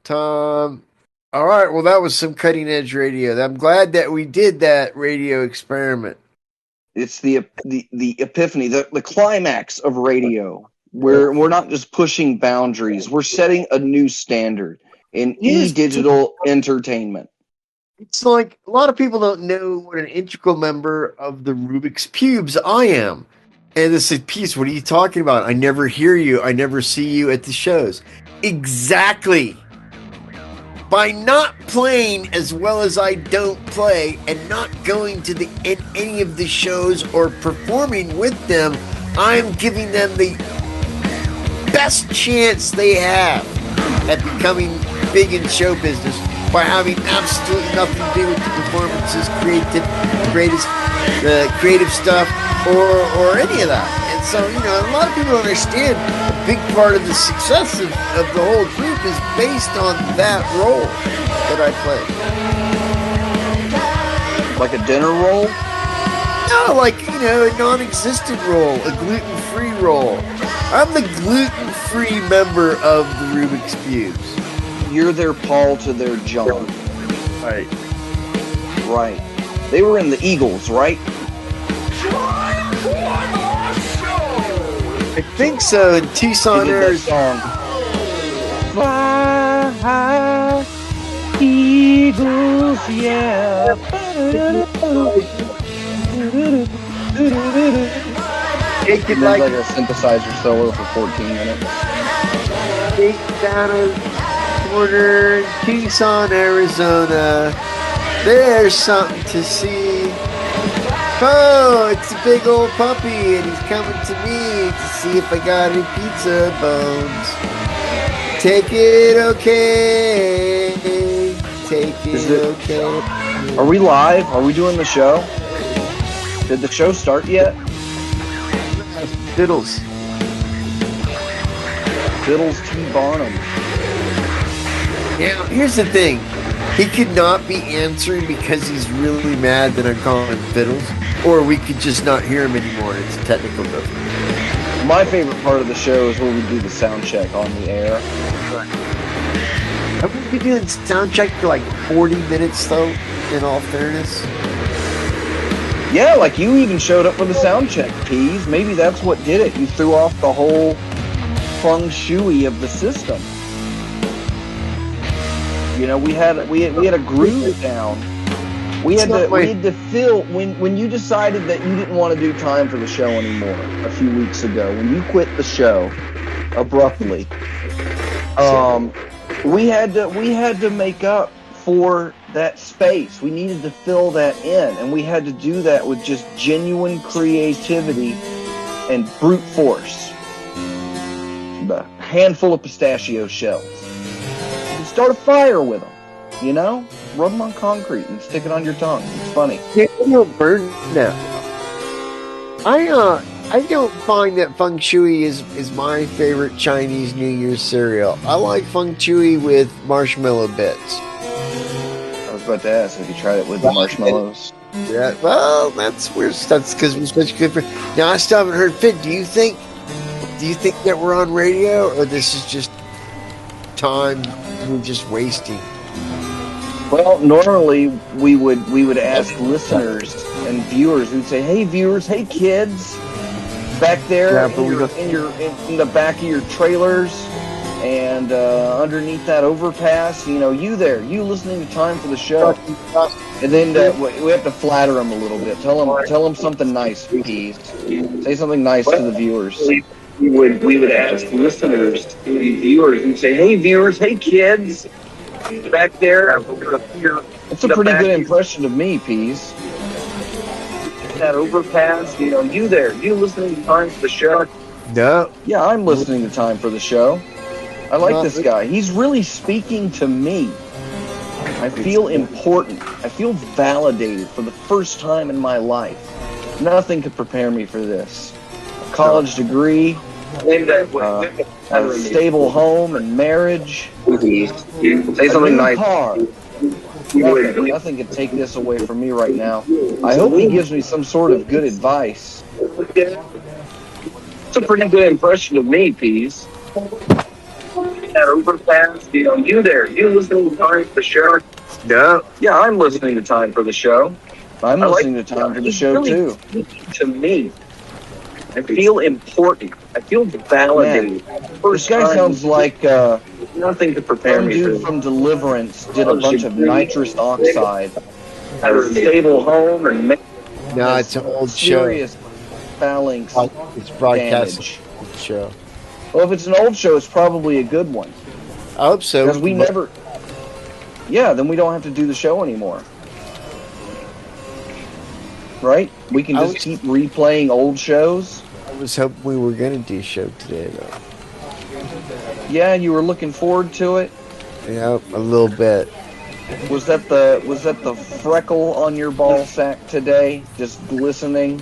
Tom. All right. Well, that was some cutting edge radio. I'm glad that we did that radio experiment. It's the epiphany, the climax of radio. We're not just pushing boundaries. We're setting a new standard in digital entertainment. It's like a lot of people don't know what an integral member of the Rubik's Cubes I am. And they said, Peace, what are you talking about? I never hear you. I never see you at the shows. Exactly. By not playing as well as I don't play and not going to any of the shows or performing with them, I'm giving them the best chance they have at becoming big in show business by having absolutely nothing to do with the performances, creative stuff, or any of that. And so, a lot of people understand a big part of the success of the whole group is based on that role that I play. Like a dinner role? No, like, a non-existent role, a gluten-free role. I'm the gluten-free member of the Rubik's Cubes. You're their Paul to their John. Right. Right. They were in the Eagles, right? I think so, in Tucson, Arizona. Fly high, Eagles, yeah. Take it like a synthesizer solo for 14 minutes. Take down a corner in Tucson, Arizona. There's something to see. Oh, it's a big old puppy, and he's coming to me to see if I got any pizza bones. Take it okay. Take it okay. Are we live? Are we doing the show? Did the show start yet? Fiddles. Fiddles T. Barnum. Now, here's the thing. He could not be answering because he's really mad that I'm calling him Fiddles, or we could just not hear him anymore. It's a technical difference. My favorite part of the show is where we do the sound check on the air. Have we been doing sound check for like 40 minutes, though, in all fairness? Yeah, like you even showed up for the sound check, Peas. Maybe that's what did it. You threw off the whole feng shui of the system. We had a groove down. We had to fill when you decided that you didn't want to do time for the show anymore a few weeks ago. When you quit the show abruptly, we had to make up for that space. We needed to fill that in, and we had to do that with just genuine creativity and brute force. A handful of pistachio shells. Start a fire with them, rub them on concrete and stick it on your tongue. It's funny. Yeah, it'll burn now. I don't find that feng shui is my favorite Chinese New Year's cereal. I like feng shui with marshmallow bits. I was about to ask if you tried it with the marshmallows. Yeah, well, that's because we're such good friends. Now, I still haven't heard Fidd. Do you think that we're on radio, or this is just time we're just wasting? Well, normally we would ask listeners and viewers who'd say, "Hey viewers, hey kids, back there in the back of your trailers and underneath that overpass, you there, you listening to Time for the Show." And then we have to flatter them a little bit. Tell them something nice, please. Say something nice to the viewers. We would ask listeners, viewers, and say, "Hey viewers, hey kids, back there." That's a pretty good impression of me, Peas. That overpass, you there, you listening to Time for the Show? No. Yeah, I'm listening to Time for the Show. I like this guy. He's really speaking to me. I feel important. I feel validated for the first time in my life. Nothing could prepare me for this. College degree, a stable home and marriage. Say something nice. Car. Nothing can take this away from me right now. I hope he gives me some sort of good advice. It's a pretty good impression of me, Peas. that overpass, you there, you listening to Time for the Show? Yeah, I'm listening to Time for the Show. I'm listening to Time for the Show, really too. To me, I feel important. I feel validated. This guy sounds like nothing to prepare me. Some dude from Deliverance did a bunch of nitrous oxide at a stable home and no, it's an old serious phalanx. It's broadcasting show. Well, if it's an old show, it's probably a good one. I hope so. Because we never. Yeah, then we don't have to do the show anymore. Right? We can just keep replaying old shows. I was hoping we were going to do a show today, though. Yeah, you were looking forward to it? Yep, a little bit. Was that the freckle on your ball sack today? Just glistening?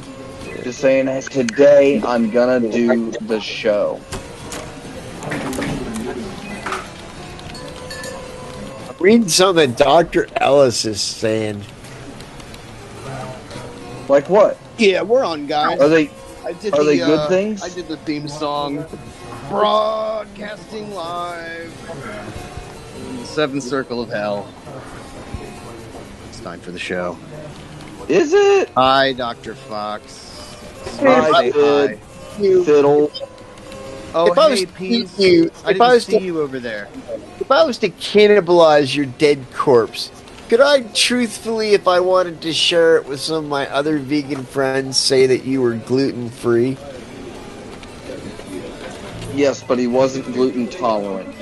Just saying, today I'm gonna do the show. I'm reading something that Dr. Ellis is saying. Like what? Yeah, we're on, guys. Are they good things? I did the theme song. Broadcasting live in the seventh circle of hell. It's time for the show. Is it? Hi, Dr. Fox. Hi, Fidd. Fiddle. Oh, hey, Pete. I didn't see you over there. If I was to cannibalize your dead corpse, could I truthfully, if I wanted to share it with some of my other vegan friends, say that you were gluten-free? Yes, but he wasn't gluten tolerant.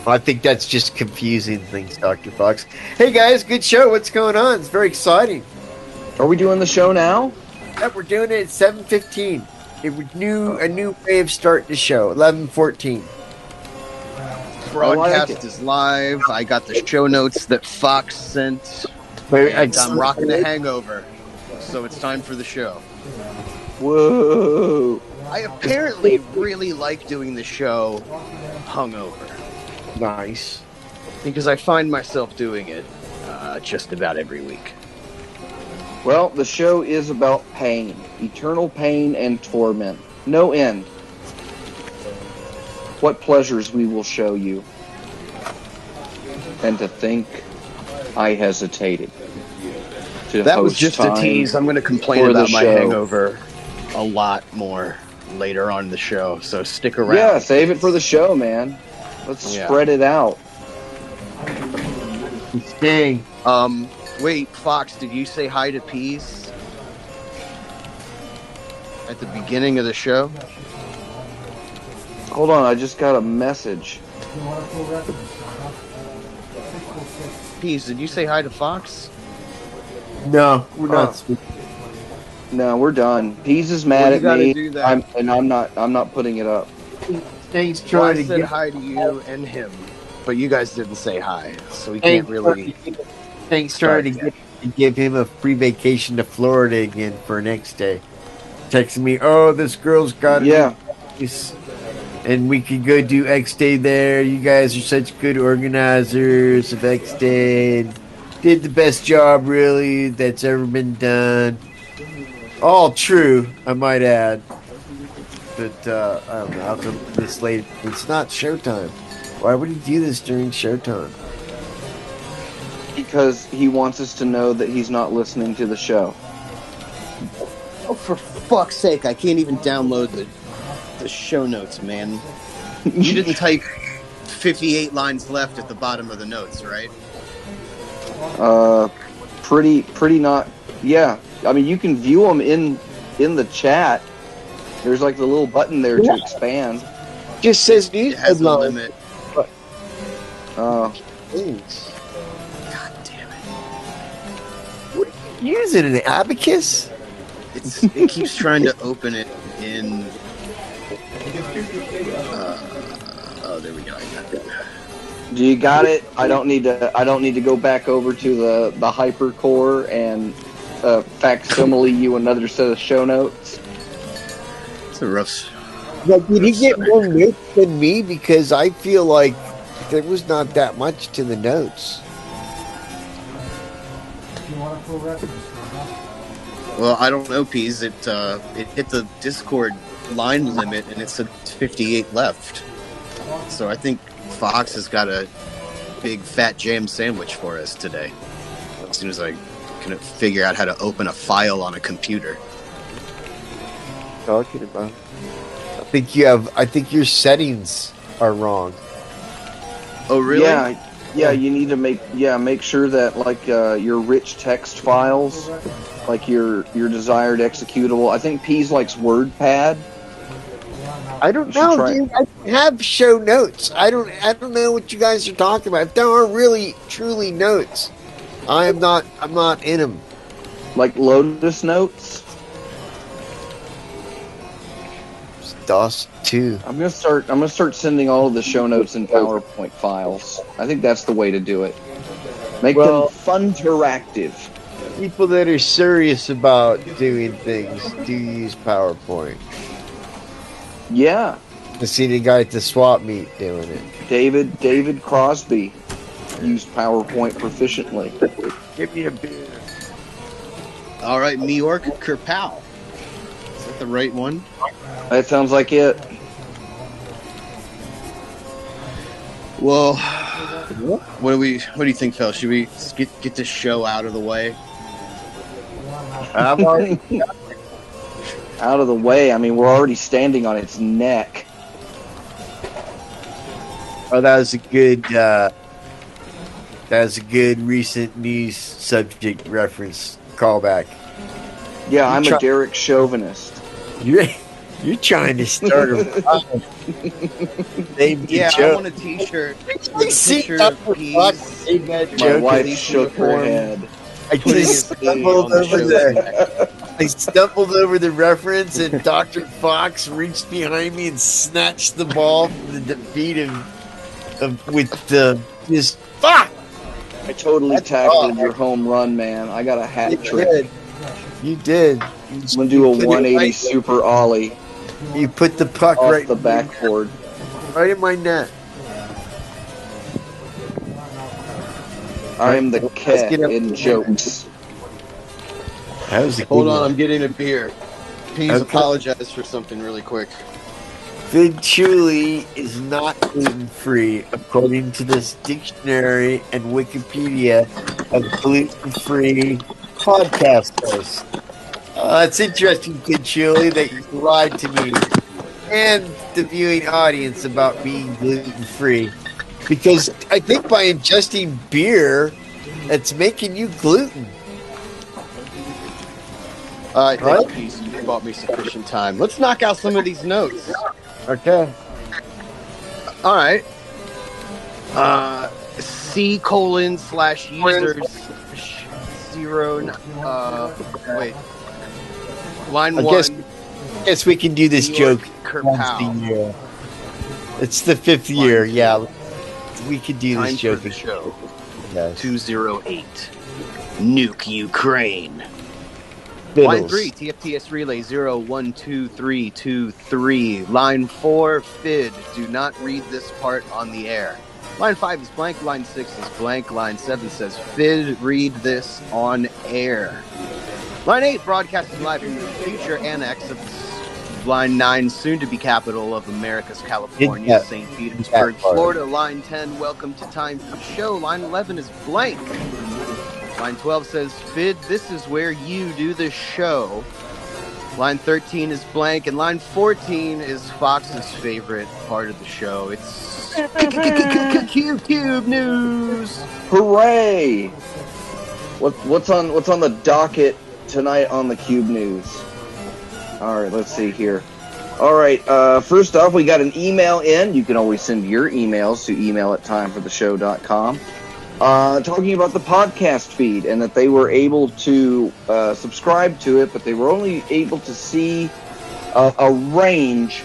I think that's just confusing things, Dr. Fox. Hey guys, good show. What's going on? It's very exciting. Are we doing the show now? Yeah, we're doing it at 7:15. A new way of starting the show. 11:14. Broadcast is live. I got the show notes that Fox sent. And I'm rocking a hangover, so it's time for the show. Whoa! I apparently really like doing the show hungover. Nice. Because I find myself doing it just about every week. Well, the show is about pain. Eternal pain and torment. No end. What pleasures we will show you. And to think I hesitated. That was just a tease. I'm going to complain about my hangover a lot more later on in the show, so stick around. Yeah, save it for the show, man. Let's spread it out. Dang. Wait, Fox, did you say hi to Peas at the beginning of the show? Hold on, I just got a message. Peas, did you say hi to Fox? No, we're not. No, we're done. Peas is mad at me. Do that. I'm not putting it up. Thanks, trying to get hi to you and him, but you guys didn't say hi, so we can't really. Thanks, trying to give him a free vacation to Florida again for next day. Texting me, oh, this girl's got it. And we could go do X Day there. You guys are such good organizers of X Day. And did the best job, really, that's ever been done. All true, I might add. But, I don't know, after this late, it's not showtime. Why would he do this during showtime? Because he wants us to know that he's not listening to the show. Oh, for fuck's sake, I can't even download the show notes, man. You didn't type 58 lines left at the bottom of the notes, right? Pretty not. Yeah, I mean, you can view them in the chat. There's like the little button there to expand. Just says news. It has a limit. Thanks. God damn it! What are you using, an abacus? It keeps trying to open it in. Oh, there we go. I got it. Do you got it? I don't need to go back over to the hypercore and facsimile you another set of show notes. It's a rough. Like, did he get more notes than me? Because I feel like there was not that much to the notes. Well, I don't know, Peas. It hit the Discord line limit, and it said 58 left. So I think Fox has got a big fat jam sandwich for us today. As soon as I can figure out how to open a file on a computer. Talking about. I think your settings are wrong. Oh, really? Yeah. You need to make sure that like your rich text files, like your desired executable. I think Pease likes WordPad. I don't know, dude. I have show notes. I don't know what you guys are talking about. If there are really truly notes, I'm not in them. Like Lotus Notes. DOS 2. I'm gonna start sending all of the show notes in PowerPoint files. I think that's the way to do it. Make them fun interactive. People that are serious about doing things do use PowerPoint. Yeah. I see the guy at the swap meet doing it. David Crosby used PowerPoint proficiently. Give me a beer. All right, New York Kerpow. Is that the right one? That sounds like it. Well, what do you think, Phil? Should we get this show out of the way? Out of the way. I mean, we're already standing on its neck. Oh, that was a good recent news subject reference callback. Yeah, I'm a Derek chauvinist. You're trying to start a I want a T-shirt. I see My wife shook her head. I just stumbled over there. I stumbled over the reference, and Dr. Fox reached behind me and snatched the ball from the defeat just fuck. I totally tackled your home run, man. I got a hat trick. You did. I'm gonna do a 180 super ollie. You put the puck off right the backboard, right in my net. I am the cat in jokes. Hold on, I'm getting a beer. Please apologize for something really quick. Fidd Chuli is not gluten-free, according to this dictionary and Wikipedia of gluten-free podcast hosts. It's interesting, Fidd Chuli, that you lied to me and the viewing audience about being gluten-free. Because I think by ingesting beer, it's making you gluten. I think you bought me sufficient time. Let's knock out some of these notes. Okay. All right. C:/users/0. Wait. Line 1. Guess we can do this joke once a year. It's the 5th year. Yeah. We could do this joke. For the show. Yes. 208. Nuke Ukraine. Fiddles. Line 3, TFTS relay 012323. Line 4, Fidd. Do not read this part on the air. Line 5 is blank. Line 6 is blank. Line 7 says, Fidd, read this on air. Line 8, broadcasting live from the future annex of Line 9, soon to be capital of America's California, St. Petersburg, Florida. Line 10, welcome to Time for the Show. Line 11 is blank. Line 12 says, Fidd, this is where you do the show. Line 13 is blank, and line 14 is Fox's favorite part of the show. It's Cube News. Hooray! What's on the docket tonight on the Cube News? All right, let's see here. All right, first off, we got an email in. You can always send your emails to email@timefortheshow.com. Talking about the podcast feed and that they were able to subscribe to it, but they were only able to see a range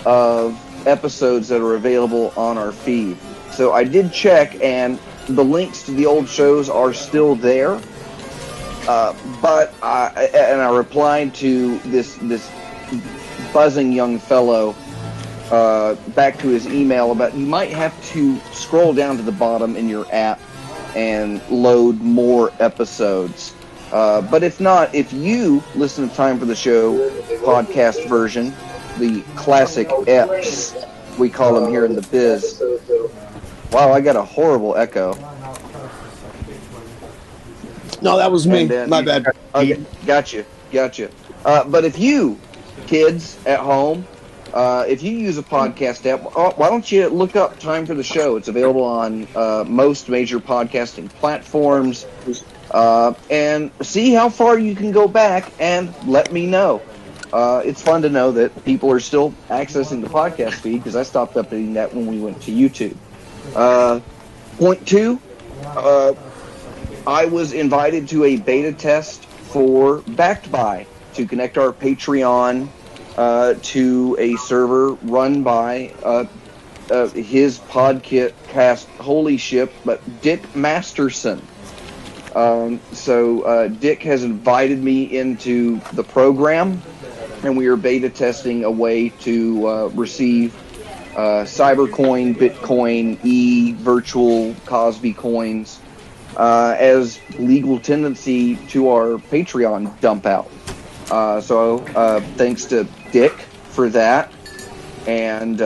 of episodes that are available on our feed. So I did check, and the links to the old shows are still there. But I replied to this buzzing young fellow back to his email about you might have to scroll down to the bottom in your app and load more episodes. But if not, if you listen to Time for the Show podcast version, the classic EPs, we call them here in the biz. Wow, I got a horrible echo. No, that was me. My bad. Okay, gotcha. But if you, kids at home, if you use a podcast app, why don't you look up Time for the Show? It's available on most major podcasting platforms. And see how far you can go back and let me know. It's fun to know that people are still accessing the podcast feed because I stopped updating that when we went to YouTube. Point 2, I was invited to a beta test for Backed By to connect our Patreon to a server run by his podcast, holy shit, but Dick Masterson. So Dick has invited me into the program, and we are beta testing a way to receive Cybercoin, Bitcoin, virtual Cosby coins as legal tendency to our Patreon dump out. So thanks to Dick for that, and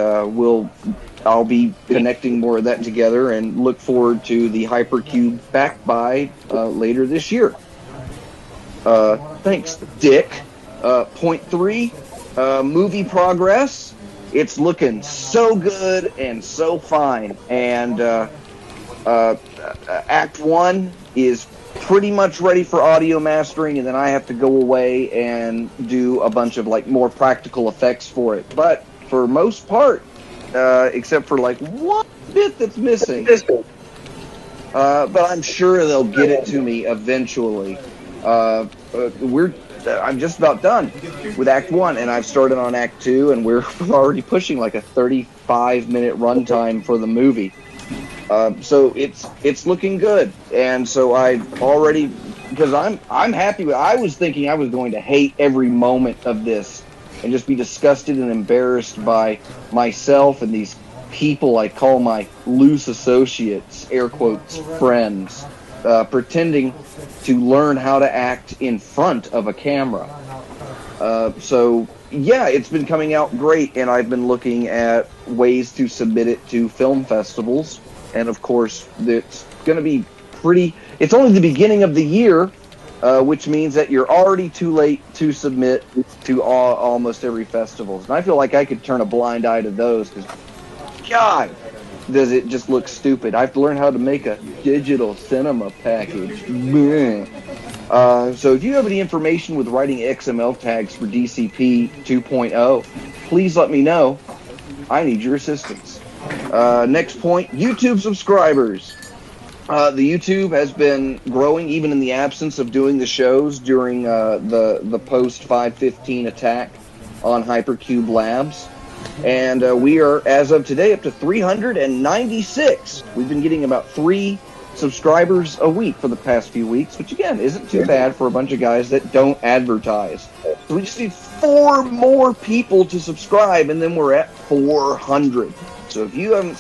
I'll be connecting more of that together and look forward to the Hypercube Backed By later this year. Thanks, Dick. Point 3, movie progress. It's looking so good and so fine. And Act 1 is pretty much ready for audio mastering, and then I have to go away and do a bunch of more practical effects for it. But for most part, except for one bit that's missing, but I'm sure they'll get it to me eventually. I'm just about done with Act 1, and I've started on Act 2, and we're already pushing a 35-minute runtime for the movie. So it's looking good, and so I've already, because I'm happy with. I was thinking I was going to hate every moment of this and just be disgusted and embarrassed by myself and these people I call my loose associates, air quotes, friends, pretending to learn how to act in front of a camera. So yeah, it's been coming out great, and I've been looking at ways to submit it to film festivals. And of course, it's going to be it's only the beginning of the year, which means that you're already too late to submit to almost every festival. And I feel like I could turn a blind eye to those because, God, does it just look stupid. I have to learn how to make a digital cinema package. So if you have any information with writing XML tags for DCP 2.0, please let me know. I need your assistance. Next point, YouTube subscribers. The YouTube has been growing even in the absence of doing the shows during the post-515 attack on Hypercube Labs. And we are, as of today, up to 396. We've been getting about 3 subscribers a week for the past few weeks, which, again, isn't too bad for a bunch of guys that don't advertise. So we just need 4 more people to subscribe, and then we're at 400. So if you haven't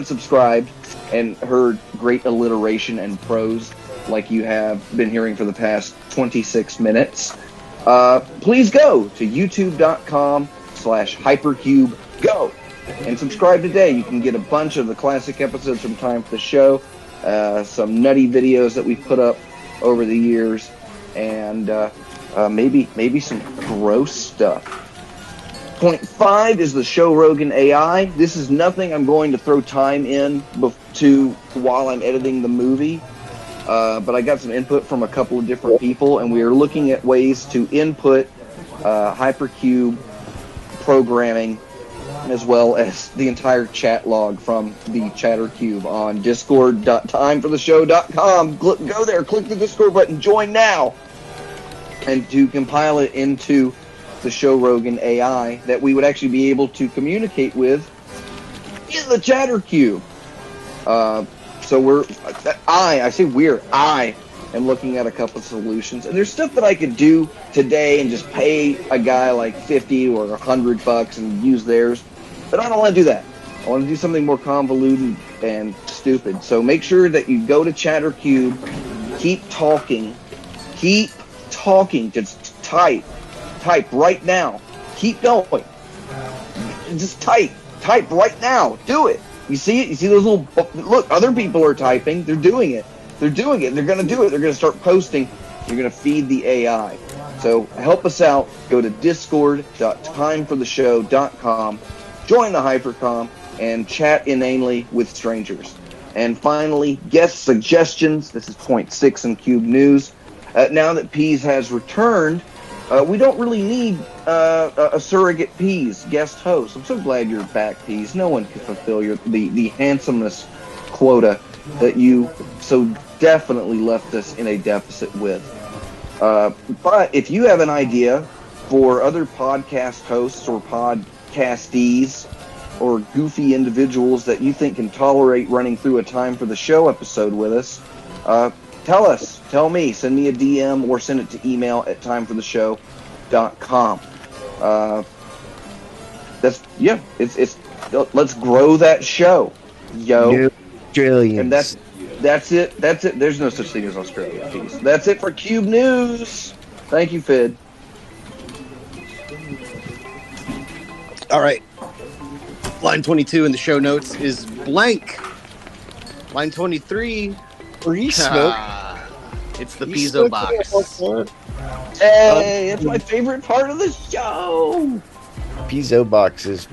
subscribed and heard great alliteration and prose like you have been hearing for the past 26 minutes, please go to youtube.com/hypercubego and subscribe today. You can get a bunch of the classic episodes from Time for the Show, some nutty videos that we've put up over the years, and maybe some gross stuff. Point 5 is the Show Rogan AI. This is nothing I'm going to throw time in to while I'm editing the movie, but I got some input from a couple of different people, and we are looking at ways to input Hypercube programming as well as the entire chat log from the Chattercube on discord.timefortheshow.com. Go there, click the Discord button, join now, and to compile it into the Show Rogan AI that we would actually be able to communicate with in the Chattercube. So I am looking at a couple of solutions, and there's stuff that I could do today and just pay a guy like $50 or $100 and use theirs, but I don't want to do that. I want to do something more convoluted and stupid. So make sure that you go to Chattercube, keep talking, just type right now, Keep going. Just type right now. Do it. You see it? You see those little, look, other people are typing. They're doing it. They're going to do it. They're going to start posting. You're going to feed the AI. So help us out. Go to discord.timefortheshow.com. Join the Hypercom and chat inanely with strangers. And finally, guest suggestions. This is point 6 in Cube News. Now that Peas has returned, we don't really need a surrogate Peas guest host. I'm so glad you're back, Peas. No one can fulfill the handsomeness quota that you so definitely left us in a deficit with. But if you have an idea for other podcast hosts or podcastees or goofy individuals that you think can tolerate running through a Time for the Show episode with us, tell me, send me a DM or send it to email at timefortheshow.com. Let's grow that show, yo. Australians. And that's it. There's no such thing as Australia. Peace. That's it for Cube News. Thank you, Fidd. All right. Line 22 in the show notes is blank. Line 23. Free smoke. It's the piezo box. Hey, it's my favorite part of the show. Piezo box is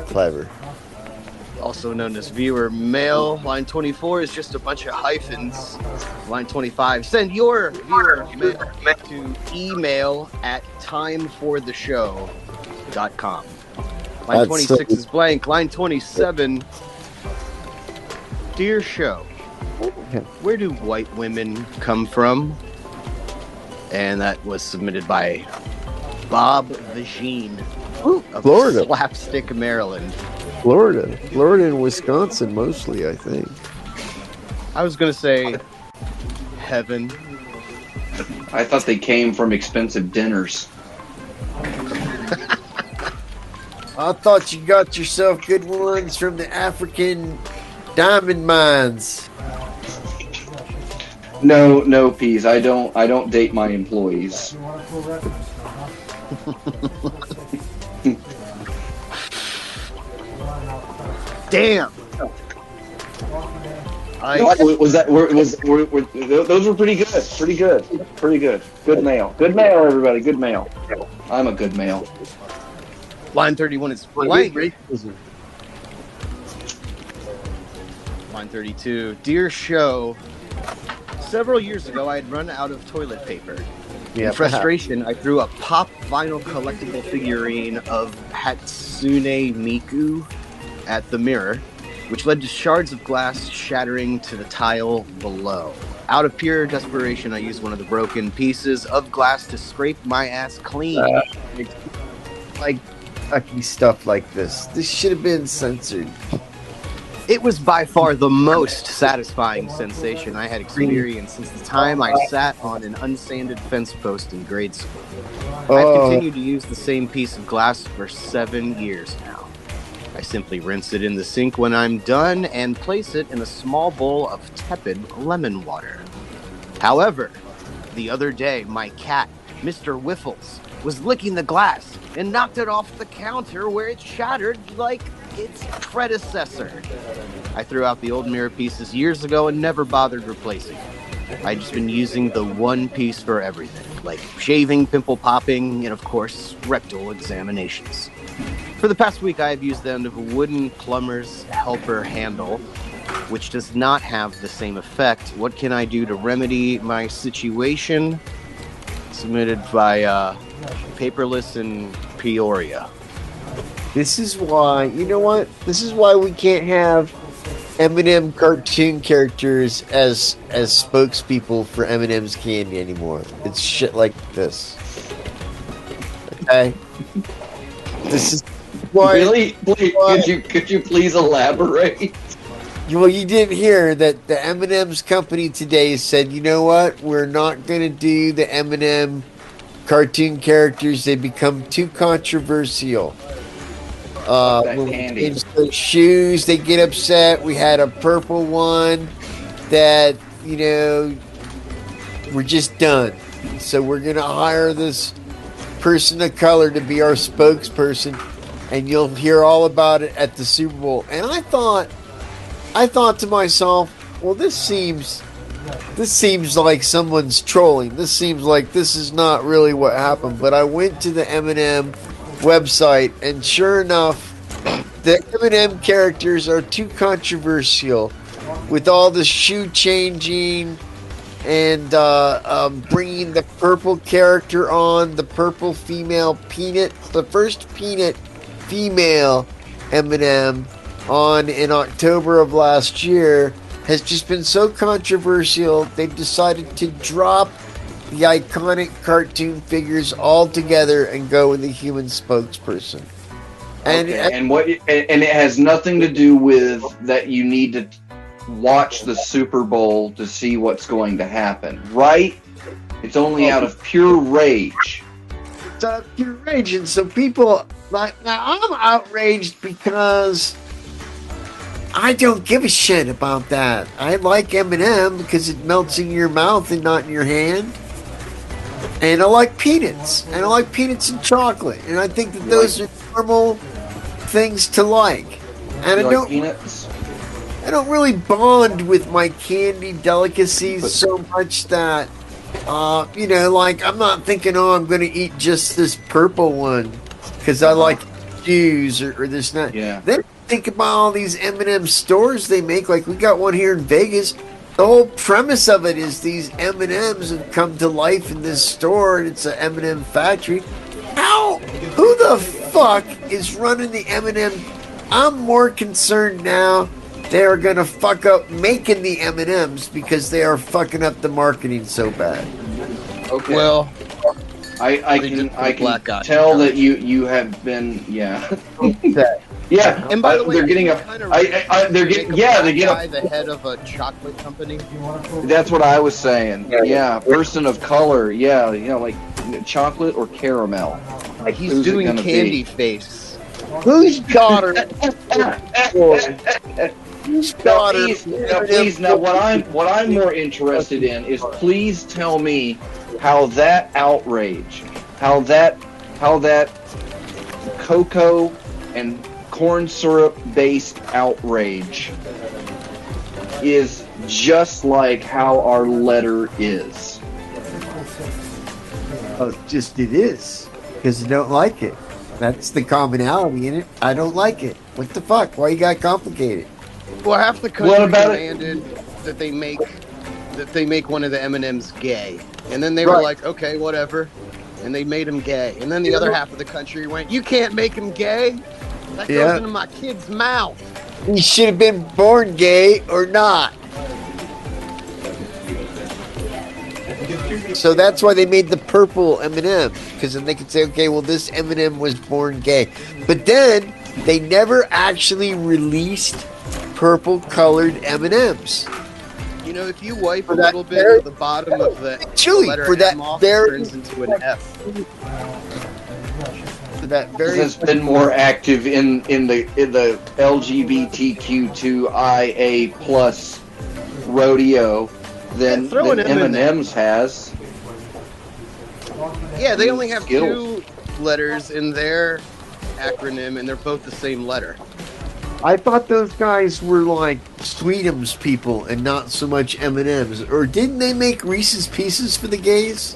clever. Also known as viewer mail. Line 24 is just a bunch of hyphens. Line 25, send your viewer mail to email at timefortheshow.com. Line 26 is blank. Line 27, dear show, where do white women come from? And that was submitted by Bob Vagine of Florida. Slapstick, Maryland. Florida and Wisconsin mostly, I think. I was going to say heaven. I thought they came from expensive dinners. I thought you got yourself good ones from the African diamond mines. No, Peas. I don't date my employees. Damn. Those were pretty good. Good mail, everybody. Good mail. I'm a good male. Line 31 is blank. Line 32, dear show, several years ago I had run out of toilet paper. In frustration, I threw a pop vinyl collectible figurine of Hatsune Miku at the mirror, which led to shards of glass shattering to the tile below. Out of pure desperation, I used one of the broken pieces of glass to scrape my ass clean. Like fucking stuff like this. This should have been censored. It was by far the most satisfying sensation I had experienced since the time I sat on an unsanded fence post in grade school. I've continued to use the same piece of glass for 7 years now. I simply rinse it in the sink when I'm done and place it in a small bowl of tepid lemon water. However, the other day, my cat, Mr. Whiffles, was licking the glass and knocked it off the counter where it shattered like its predecessor. I threw out the old mirror pieces years ago and never bothered replacing them. I've just been using the one piece for everything, like shaving, pimple popping, and of course, rectal examinations. For the past week, I have used the end of a wooden plumber's helper handle, which does not have the same effect. What can I do to remedy my situation? Submitted by Paperless in Peoria. This is why, you know what? This is why we can't have Eminem cartoon characters as spokespeople for Eminem's candy anymore. It's shit like this. Okay? This is why. Really? Could you please elaborate? Well, you didn't hear that the M&M's company today said, you know what? We're not going to do the M&M cartoon characters. They become too controversial. When we change the shoes, they get upset. We had a purple one that, you know, we're just done. So we're going to hire this person of color to be our spokesperson, and you'll hear all about it at the Super Bowl. And I thought to myself, well, this seems like someone's trolling. This seems like this is not really what happened. But I went to the M&M website, and sure enough, the M&M characters are too controversial, with all the shoe changing and bringing the purple character on, the purple female Peanut, the first Peanut female M&M on in October of last year, has just been so controversial. They've decided to drop the iconic cartoon figures altogether and go with a human spokesperson. And and it has nothing to do with that you need to watch the Super Bowl to see what's going to happen, right? It's only out of pure rage. It's out of pure rage, and so people like, now I'm outraged because I don't give a shit about that. I like M&M because it melts in your mouth and not in your hand. And I like peanuts. And I like peanuts and chocolate. And I think that those are normal things to like. And you like peanuts? I don't really bond with my candy delicacies so much that, like, I'm not thinking, I'm going to eat just this purple one because I like shoes or this and that. Yeah. Then think about all these M&M stores they make. Like, we got one here in Vegas. The whole premise of it is these M&Ms have come to life in this store, and it's an M&M factory. Who the fuck is running the M&M? I'm more concerned now they are going to fuck up making the M&Ms because they are fucking up the marketing so bad. Okay. Well, I can tell that you have been Yeah, and by the way, they're getting the head of a chocolate company. That's what I was saying. Yeah, person of color. Yeah, like chocolate or caramel. Like he's doing candy face. Whose daughter? Whose daughter? Please, now what I'm more interested in is please tell me how that outrage, how that cocoa and corn syrup based outrage is just like how our letter is. Oh, it is. Because I don't like it. That's the commonality in it. I don't like it. What the fuck? Why you got complicated? Well, half the country demanded that they make one of the M&Ms gay. And then they were like, okay, whatever. And they made him gay. And then the other half of the country went, you can't make him gay? That goes into my kid's mouth. He should have been born gay or not. So that's why they made the purple M&M, because then they could say, okay, well, this M&M was born gay. But then they never actually released purple-colored M&Ms. You know, if you wipe a little bit of the bottom of the letter M off, it turns into an F. This has been more active in the LGBTQ2IA plus rodeo than M&M's has. Yeah, they only have two letters in their acronym, and they're both the same letter. I thought those guys were like Sweetums people and not so much M&M's. Or didn't they make Reese's Pieces for the gays?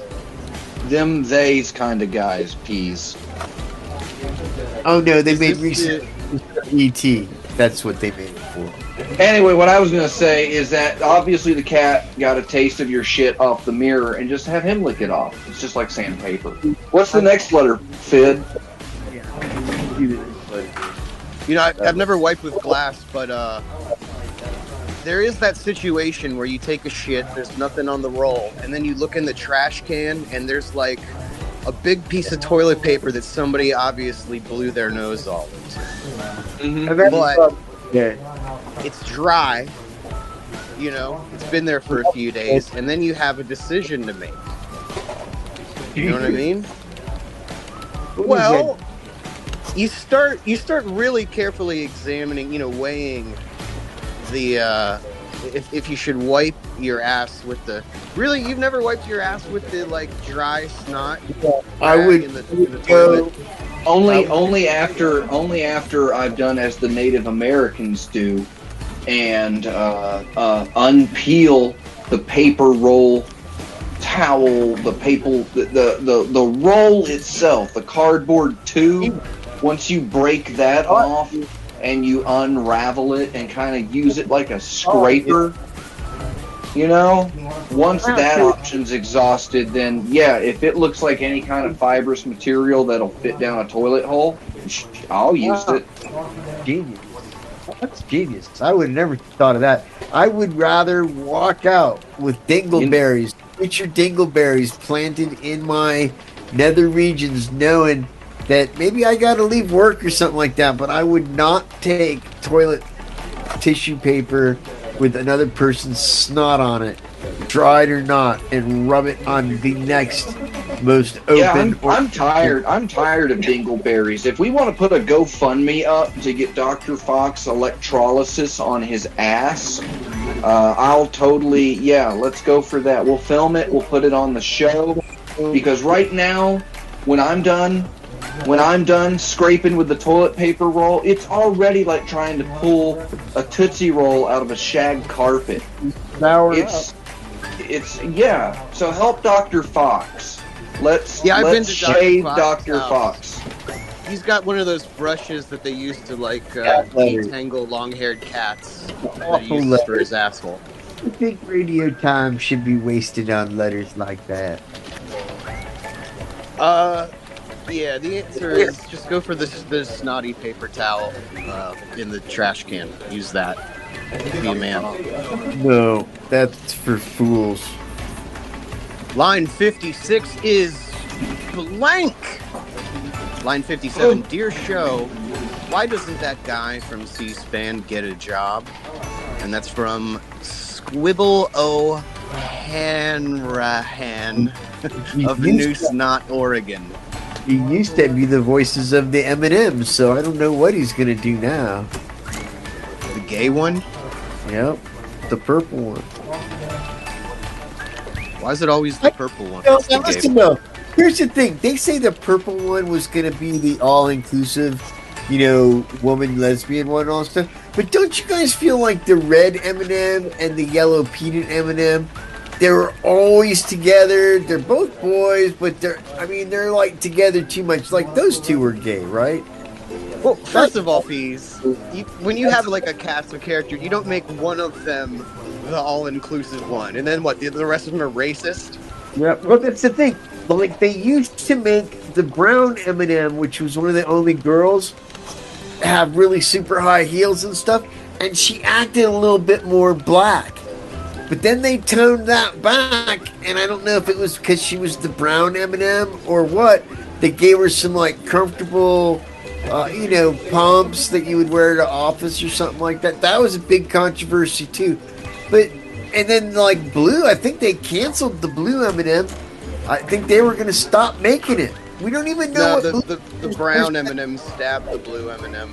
Them, theys kind of guys, peas. Oh no, they made Reese's E.T. That's what they made it for. Anyway, what I was going to say is that obviously the cat got a taste of your shit off the mirror and just have him lick it off. It's just like sandpaper. What's the next letter, Fidd? You know, I've never wiped with glass, but there is that situation where you take a shit, there's nothing on the roll, and then you look in the trash can, and there's like a big piece of toilet paper that somebody obviously blew their nose all into. But it's dry, you know, it's been there for a few days, and then you have a decision to make. You know what I mean? Well, you start really carefully examining, weighing the if you should wipe your ass with the really, you've never wiped your ass with the like dry snot. I would in the toilet. Only after I've done as the Native Americans do, and unpeel the paper roll towel, the roll itself, the cardboard tube. Once you break that off and you unravel it and kind of use it like a scraper, you know, once that option's exhausted, then yeah, if it looks like any kind of fibrous material that'll fit down a toilet hole, I'll use it. Genius. That's genius. I would have never thought of that. I would rather walk out with dingleberries, future dingleberries planted in my nether regions, knowing that maybe I got to leave work or something like that, but I would not take toilet tissue paper with another person's snot on it, dried or not, and rub it on the next most open. Yeah, I'm tired. I'm tired of dingleberries. If we want to put a GoFundMe up to get Dr. Fox electrolysis on his ass, I'll totally, let's go for that. We'll film it. We'll put it on the show. Because right now, when I'm done scraping with the toilet paper roll, it's already like trying to pull a Tootsie Roll out of a shag carpet. So help Dr. Fox. Let's shade Dr. Fox. He's got one of those brushes that they use to like detangle long-haired cats that he uses for his asshole. I think radio time should be wasted on letters like that. Yeah, the answer is just go for the snotty paper towel in the trash can. Use that. Be a man. No, that's for fools. Line 56 is blank. Line 57, dear show, why doesn't that guy from C-SPAN get a job? And that's from Squibble O'Hanrahan of New Snot, Oregon. He used to be the voices of the M&Ms, so I don't know what he's going to do now. The gay one? Yep, the purple one. Why is it always the purple one? No. Here's the thing. They say the purple one was going to be the all-inclusive, woman, lesbian one and all stuff. But don't you guys feel like the red M&M and the yellow peanut M&M, they were always together? They're both boys, but they're like together too much. Like those two were gay, right? Well, first of all, Fees, when you have like a cast of characters, you don't make one of them the all-inclusive one, and then what? The rest of them are racist. Yeah, well, that's the thing. Like they used to make the brown M&M, which was one of the only girls, have really super high heels and stuff, and she acted a little bit more black. But then they toned that back, and I don't know if it was because she was the brown M&M or what. They gave her some like comfortable, pumps that you would wear to office or something like that. That was a big controversy too. And then like blue, I think they canceled the blue M&M. I think they were going to stop making it. We don't even know. No, the brown M&M stabbed the blue M&M.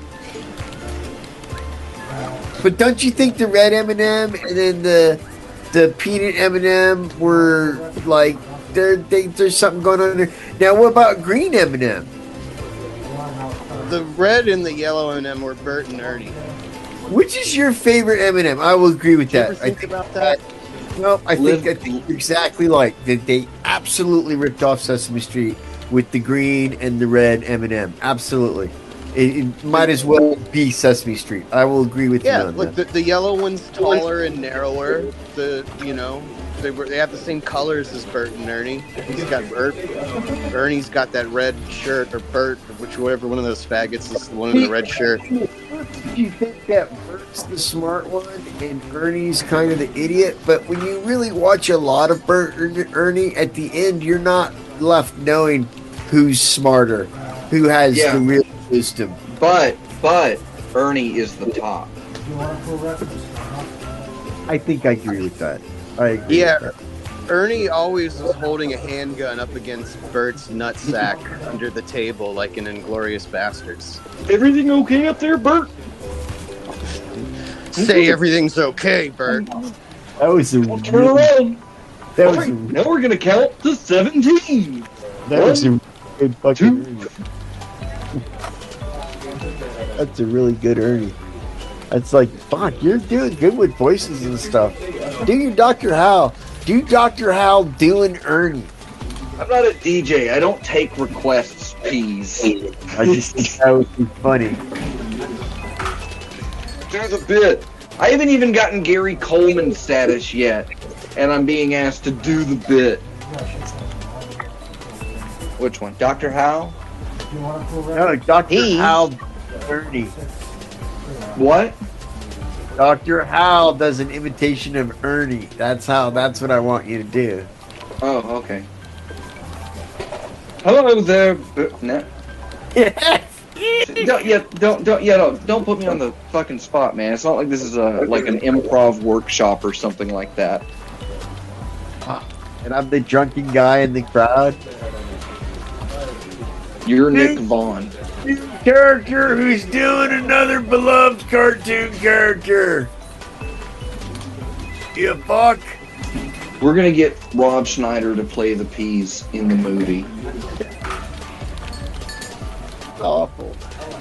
But don't you think the red M&M and then the peanut M&M were like there's something going on there? Now what about green M&M? The red and the yellow M&M were Bert and Ernie. Which is your favorite M&M? I will agree with that. Did you ever think about that? No, I think you're exactly like that. They absolutely ripped off Sesame Street with the green and the red M&M. Absolutely, it might as well be Sesame Street. I will agree with you on like that. The yellow one's taller and narrower. They have the same colors as Bert and Ernie. He's got Bert. Ernie's got that red shirt, or Bert, whichever one of those faggots is the one in the red shirt. Do you think that Bert's the smart one and Ernie's kind of the idiot? But when you really watch a lot of Bert and Ernie, at the end, you're not left knowing who's smarter, who has the real wisdom. But Ernie is the top. I think I agree with that. I agree with that. Ernie always was holding a handgun up against Bert's nutsack under the table like in Inglourious Bastards. Everything okay up there, Bert? Say everything's okay, Bert. That was a Turn around. that was All a, right, now we're gonna count to 17. that was a good fucking two. Ernie. That's a really good Ernie. That's like, fuck, you're doing good with voices and stuff. Do your Dr. Hal. Do Dr. Hal doing Ernie. I'm not a DJ. I don't take requests, peas. I just think that would be funny. Do the bit. I haven't even gotten Gary Coleman status yet, and I'm being asked to do the bit. Which one? Dr. Hal? No, Dr. Hal Ernie. What? Dr. Hal does an imitation of Ernie. That's what I want you to do. Oh, okay. Hello there. No. Yes. Don't put me on the fucking spot, man. It's not like this is like an improv workshop or something like that. And I'm the drunken guy in the crowd. You're Nick Vaughn. New character who's doing another beloved cartoon character. You fuck. We're gonna get Rob Schneider to play the peas in the movie. Awful.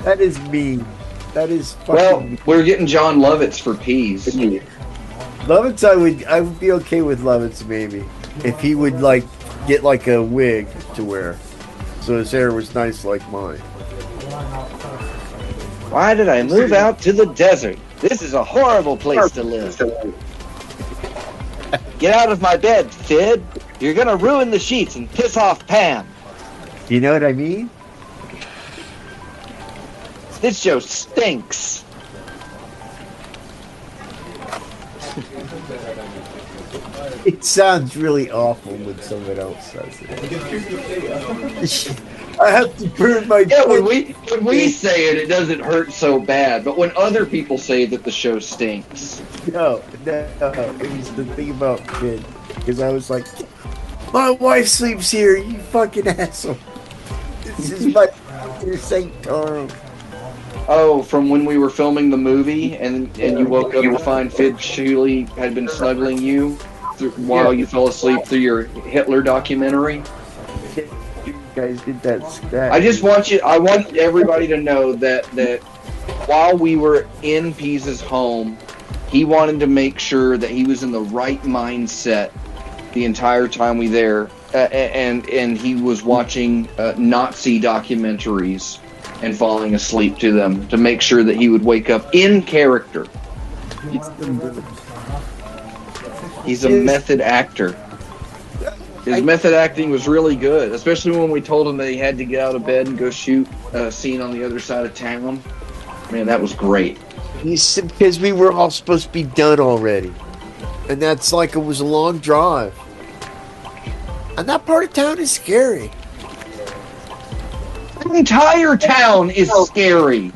That is mean. That is fucking Well, mean. we're getting John Lovitz for peas. Lovitz, I would be okay with Lovitz maybe. If he would like get like a wig to wear. So his hair was nice like mine. Why did I move out to the desert? This is a horrible place to live. Get out of my bed, Fidd. You're gonna ruin the sheets and piss off Pam. You know what I mean? This show stinks. It sounds really awful when someone else says it. I have to burn my Yeah, when we say it, it doesn't hurt so bad. But when other people say that the show stinks, No, it was the thing about Fidd. Because I was like, my wife sleeps here, you fucking asshole. This is my sanctorum. oh, from when we were filming the movie, and you woke up to find Fidd Shuley had been snuggling you while you fell asleep through your Hitler documentary. You guys did that. I want everybody to know that while we were in Pease's home, he wanted to make sure that he was in the right mindset the entire time we there, and he was watching Nazi documentaries and falling asleep to them to make sure that he would wake up in character. He's a method actor. His method acting was really good, especially when we told him that he had to get out of bed and go shoot a scene on the other side of town. Man, that was great. Because we were all supposed to be done already. And that's like, it was a long drive. And that part of town is scary. The entire town is scary.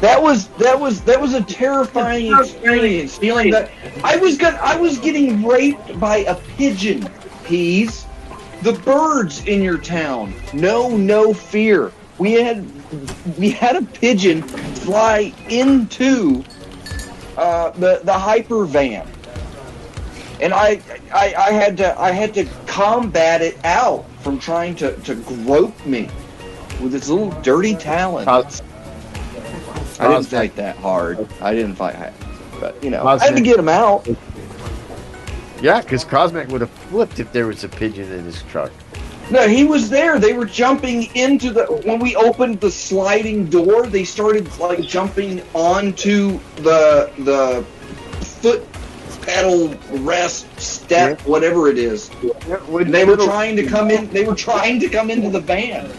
That was a terrifying experience. Feeling that I was getting raped by a pigeon. Peas, the birds in your town. No fear. We had a pigeon fly into the hyper van, and I had to combat it out from trying to grope me with its little dirty talons. I didn't fight that hard. I didn't fight, but I had to get him out. Yeah, because Cosmic would have flipped if there was a pigeon in his truck. No, he was there. They were jumping into when we opened the sliding door, they started like jumping onto the foot pedal rest step, whatever it is. And they were trying to come in. They were trying to come into the van.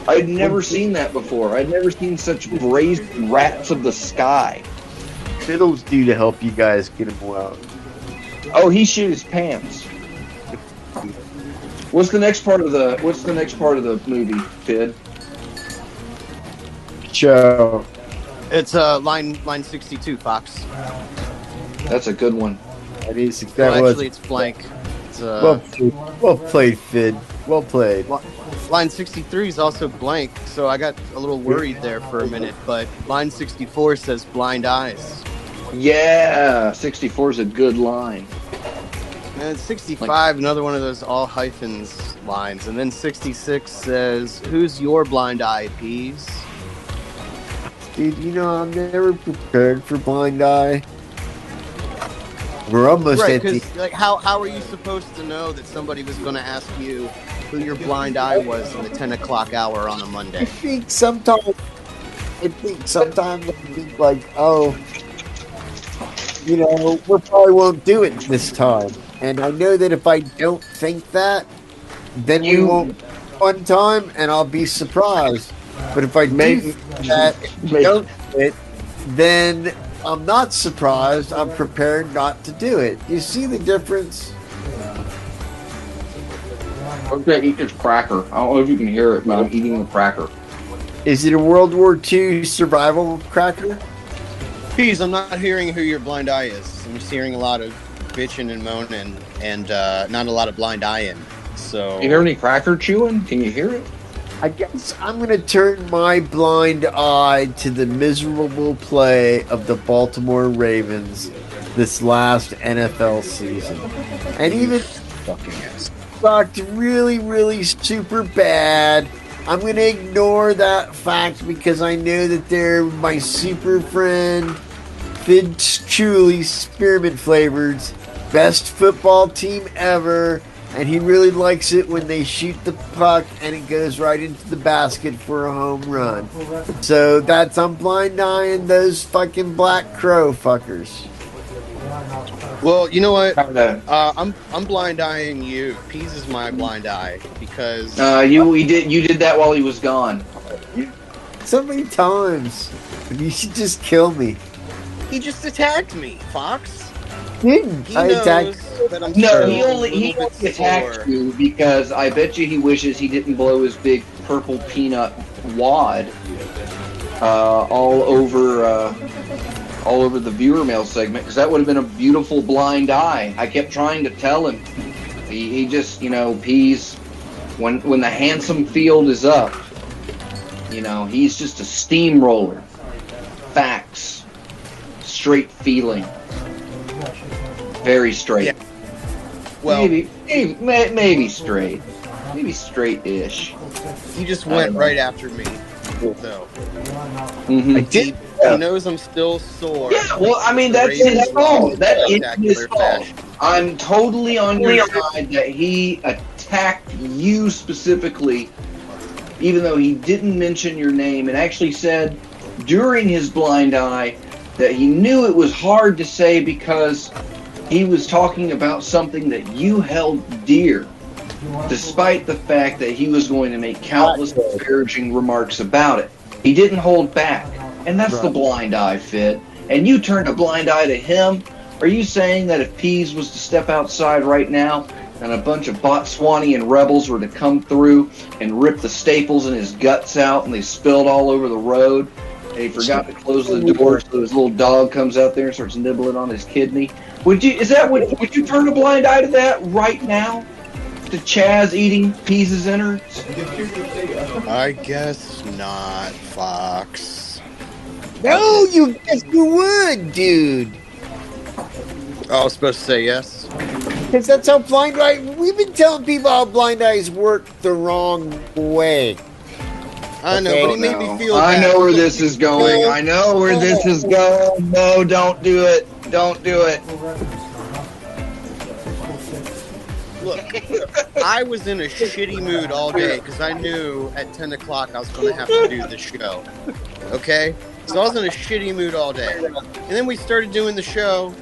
I'd never seen that before. I'd never seen such brazen rats of the sky. Fiddles do to help you guys get him out. Oh, he shit his pants. What's the next part of the movie, Fidd? Show. It's line 62, Fox. That's a good one. That is. Actually, it's blank. It's, well played, Fidd. Well played. Line 63 is also blank, so I got a little worried there for a minute. But line 64 says blind eyes. Yeah, 64 is a good line. And 65, another one of those all hyphens lines. And then 66 says, "Who's your blind eye, Peas?" Dude, I'm never prepared for Blind Eye. We're almost Right, at the. because like, how are you supposed to know that somebody was going to ask you who your blind eye was in the 10 o'clock hour on a I Monday? think sometimes. I think like, oh, we probably won't do it this time. And I know that if I don't think that, then we won't one time, and I'll be surprised. But if I do think that and don't do it, then I'm not surprised. I'm prepared not to do it. You see the difference? I'm going to eat this cracker. I don't know if you can hear it, but I'm eating the cracker. Is it a World War II survival cracker? Peas, I'm not hearing who your blind eye is. I'm just hearing a lot of bitching and moaning and not a lot of blind eyeing. So, you hear any cracker chewing? Can you hear it? I guess I'm going to turn my blind eye to the miserable play of the Baltimore Ravens this last NFL season. And even sucked really, really super bad. I'm going to ignore that fact because I know that they're my super friend, Fidd Truly Spearmint Flavor's best football team ever. And he really likes it when they shoot the puck and it goes right into the basket for a home run. So I'm blind eyeing those fucking Black Crow fuckers. Well, you know what? I'm blind eyeing you. Peas is my blind eye because you did that while he was gone. So many times. You should just kill me. He just attacked me, Fox. Didn't he I attacked? No, he only attacked you because I bet you he wishes he didn't blow his big purple peanut wad all over the viewer mail segment, because that would have been a beautiful blind eye. I kept trying to tell him. He just, Peas, when the handsome field is up, he's just a steamroller. Facts. Straight feeling. Very straight. Yeah. Well, maybe straight. Maybe straight-ish. He just went right after me, though. Mm-hmm. I did. He knows I'm still sore. Yeah, well, I mean, that's his fault. That is his fault. I'm totally on your side that he attacked you specifically, even though he didn't mention your name, and actually said during his blind eye that he knew it was hard to say because he was talking about something that you held dear, despite the fact that he was going to make countless disparaging remarks about it. He didn't hold back. And that's the blind eye, Fidd. And you turned a blind eye to him? Are you saying that if Peas was to step outside right now and a bunch of Botswanian rebels were to come through and rip the staples in his guts out and they spilled all over the road and he forgot to close the door so his little dog comes out there and starts nibbling on his kidney? Would you turn a blind eye to that right now? To Chaz eating Peas' innards? I guess not, Fox. No, you would, dude. Oh, I was supposed to say yes? Because that's how blind eye... We've been telling people how blind eyes work the wrong way. I know, but he made me feel I bad. know where this is going. I know where this is going. No, don't do it. Don't do it. Look, I was in a shitty mood all day because I knew at 10 o'clock I was going to have to do the show. Okay? So I was in a shitty mood all day. And then we started doing the show,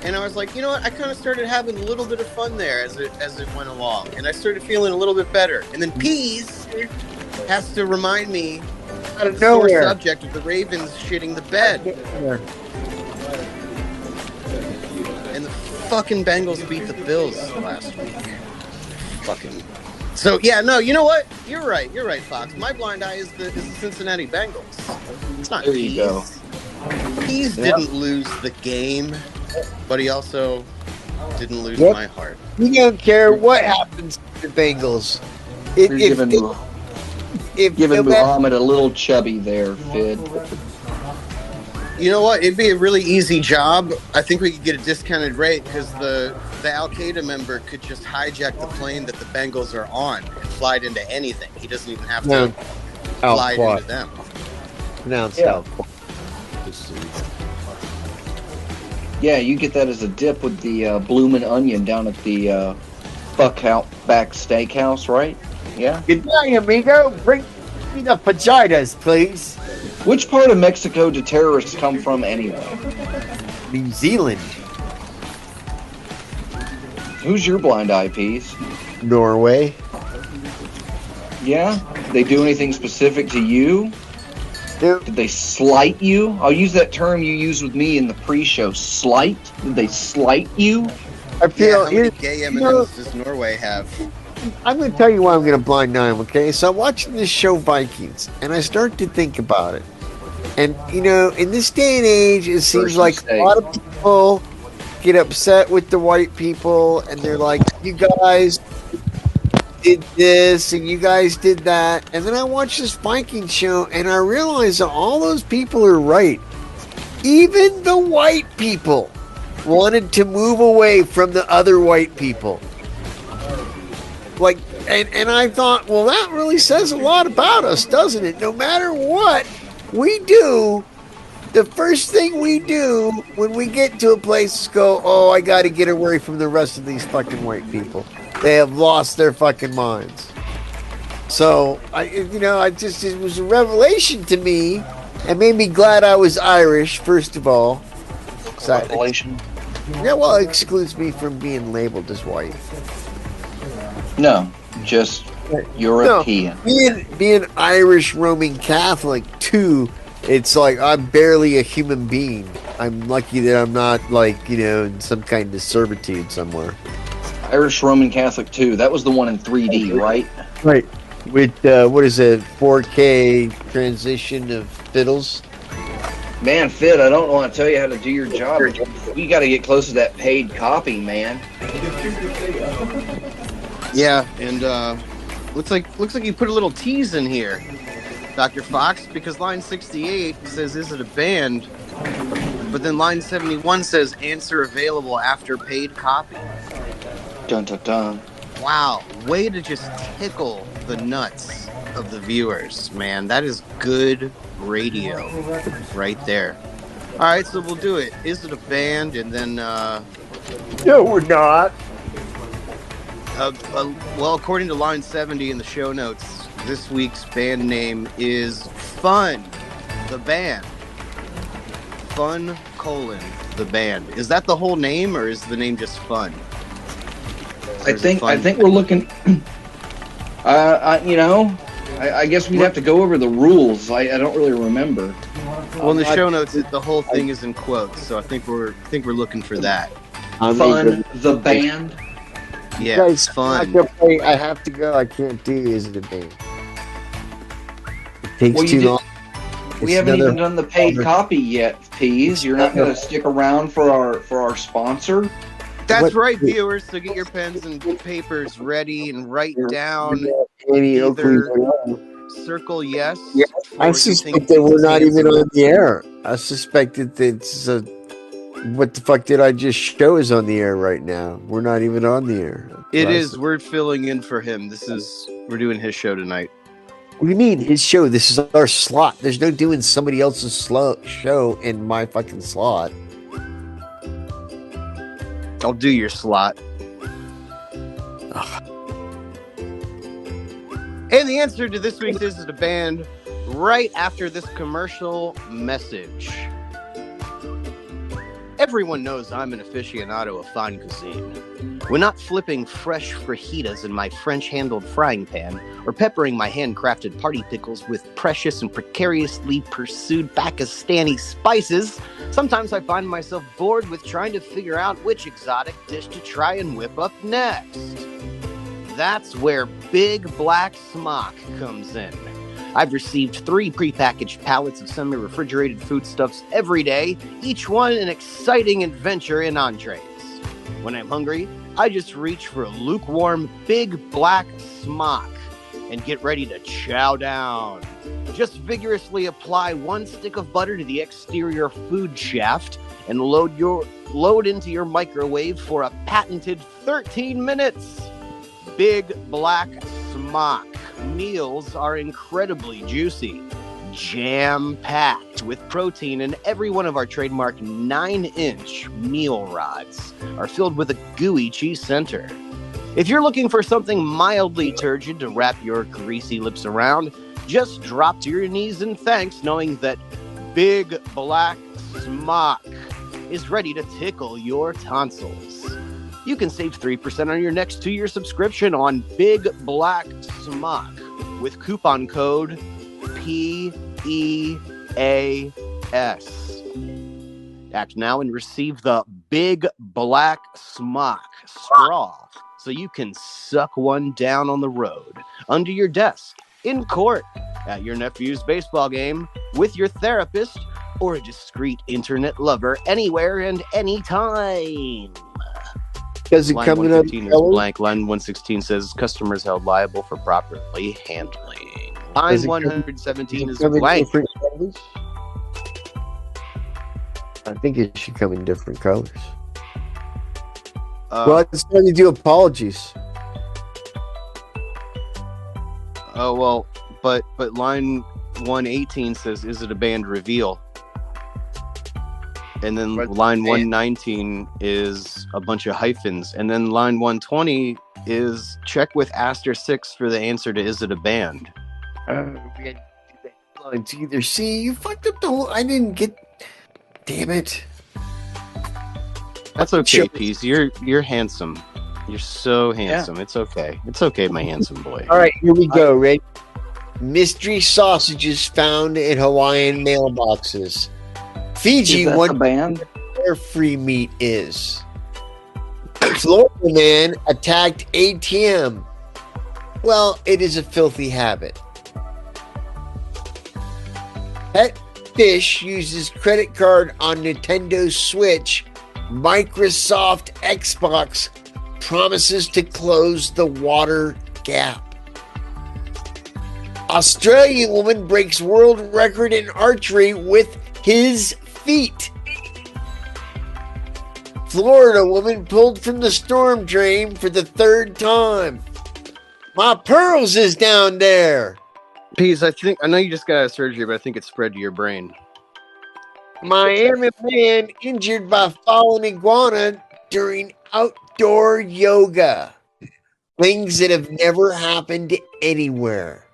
and I was like, you know what? I kind of started having a little bit of fun there as it went along. And I started feeling a little bit better. And then Peas has to remind me out of the sore nowhere subject of the Ravens shitting the bed. And the fucking Bengals beat the Bills last week. Fucking. So yeah, no, you know what? You're right, Fox. My blind eye is the Cincinnati Bengals. It's not. There you go. Peas didn't lose the game, but he also didn't lose my heart. We don't care what happens to the Bengals. You're giving Muhammad a little chubby there, Fidd. You know what? It'd be a really easy job. I think we could get a discounted rate because the Al Qaeda member could just hijack the plane that the Bengals are on and fly it into anything. He doesn't even have to fly it into them. Pronounced Yeah, you get that as a dip with the bloomin' onion down at the Buckback Steakhouse, right? Yeah. Good day, amigo. Bring me the vaginas, please. Which part of Mexico do terrorists come from anyway? New Zealand. Who's your blind eye, Peas? Norway. Yeah? They do anything specific to you? Dude. Did they slight you? I'll use that term you used with me in the pre-show. Slight? Did they slight you? I feel how many gay M&Ms does Norway have? I'm going to tell you why I'm going to blind eye him, okay? So I'm watching this show Vikings, and I start to think about it. And, you know, in this day and age, it seems like a lot of people get upset with the white people, and they're like, you guys did this, and you guys did that. And then I watch this Viking show, and I realize that all those people are right. Even the white people wanted to move away from the other white people. Like, and I thought, well, that really says a lot about us, doesn't it? No matter what we do, the first thing we do when we get to a place is go, oh, I got to get away from the rest of these fucking white people. They have lost their fucking minds. So, it was a revelation to me and made me glad I was Irish, first of all. Revelation? Yeah, well, it excludes me from being labeled as white. No, just European. No, being Irish Roman Catholic too, it's like I'm barely a human being. I'm lucky that I'm not in some kind of servitude somewhere. Irish Roman Catholic too. That was the one in 3D, right? Right. With what is it, 4K transition of fiddles? Man, Fidd, I don't want to tell you how to do your job. You got to get close to that paid copy, man. Yeah, and looks like you put a little tease in here, Dr. Fox, because line 68 says, "Is it a band?" But then line 71 says, "Answer available after paid copy." Dun dun dun. Wow, way to just tickle the nuts of the viewers, man. That is good radio right there. All right, so we'll do it. Is it a band? And then no, we're not. Well, according to line 70 in the show notes, this week's band name is Fun, the band. Fun, the band. Is that the whole name, or is the name just Fun? I think we're looking. I guess we'd have to go over the rules. I don't really remember. Well, in the show notes, the whole thing is in quotes, so I think we're looking for that. Fun, the band. Yeah, guys, Fun. I have to go. I can't do Is It a Band? It takes too long. We haven't even done the paid copy yet, Peas. You're not going to stick around for our sponsor? That's right, viewers. So get your pens and papers ready and write down either circle yes. I suspect that we're not even on the air. I suspect that it's what the fuck did I just show is on the air right now? We're not even on the air. It is. We're filling in for him. We're doing his show tonight. What do you mean his show? This is our slot. There's no doing somebody else's show in my fucking slot. I'll do your slot. Ugh. And the answer to this week's Is It a Band right after this commercial message. Everyone knows I'm an aficionado of fine cuisine. When not flipping fresh fajitas in my French-handled frying pan or peppering my handcrafted party pickles with precious and precariously pursued Pakistani spices, sometimes I find myself bored with trying to figure out which exotic dish to try and whip up next. That's where Big Black Smock comes in. I've received 3 prepackaged pallets of semi-refrigerated foodstuffs every day, each one an exciting adventure in entrees. When I'm hungry, I just reach for a lukewarm Big Black Smock. and get ready to chow down. Just vigorously apply 1 stick of butter to the exterior food shaft and load into your microwave for a patented 13 minutes. Big Black Smock meals are incredibly juicy, jam-packed with protein, and every one of our trademark 9-inch meal rods are filled with a gooey cheese center. If you're looking for something mildly turgid to wrap your greasy lips around, just drop to your knees in thanks, knowing that Big Black Smock is ready to tickle your tonsils. You can save 3% on your next 2-year subscription on Big Black Smock with coupon code PEAS. Act now and receive the Big Black Smock straw so you can suck one down on the road, under your desk, in court, at your nephew's baseball game, with your therapist, or a discreet internet lover, anywhere and anytime. Does it Line come in 115 is blank. Line 116 says customers held liable for properly handling. Line 117 is blank. I think it should come in different colors. Well, it's time to do apologies. Oh, well, but line 118 says, is it a band reveal? And then line 119 is a bunch of hyphens. And then line 120 is check with *6 for the answer to is it a band? We had to do that lines either. See, you fucked up the whole... I didn't get... Damn it. That's okay, Peace. You're handsome. You're so handsome. Yeah. It's okay. It's okay, my handsome boy. All right, here we go. Ready? Mystery sausages found in Hawaiian mailboxes. Fiji, what band their free meat is. Florida man attacked ATM. Well, it is a filthy habit. Pet fish uses credit card on Nintendo Switch. Microsoft Xbox promises to close the water gap. Australian woman breaks world record in archery with his feet. Florida woman pulled from the storm drain for the 3rd time. My pearls is down there. Peace, I know you just got out of surgery, but I think it spread to your brain. Miami man injured by falling iguana during outdoor yoga. Things that have never happened anywhere.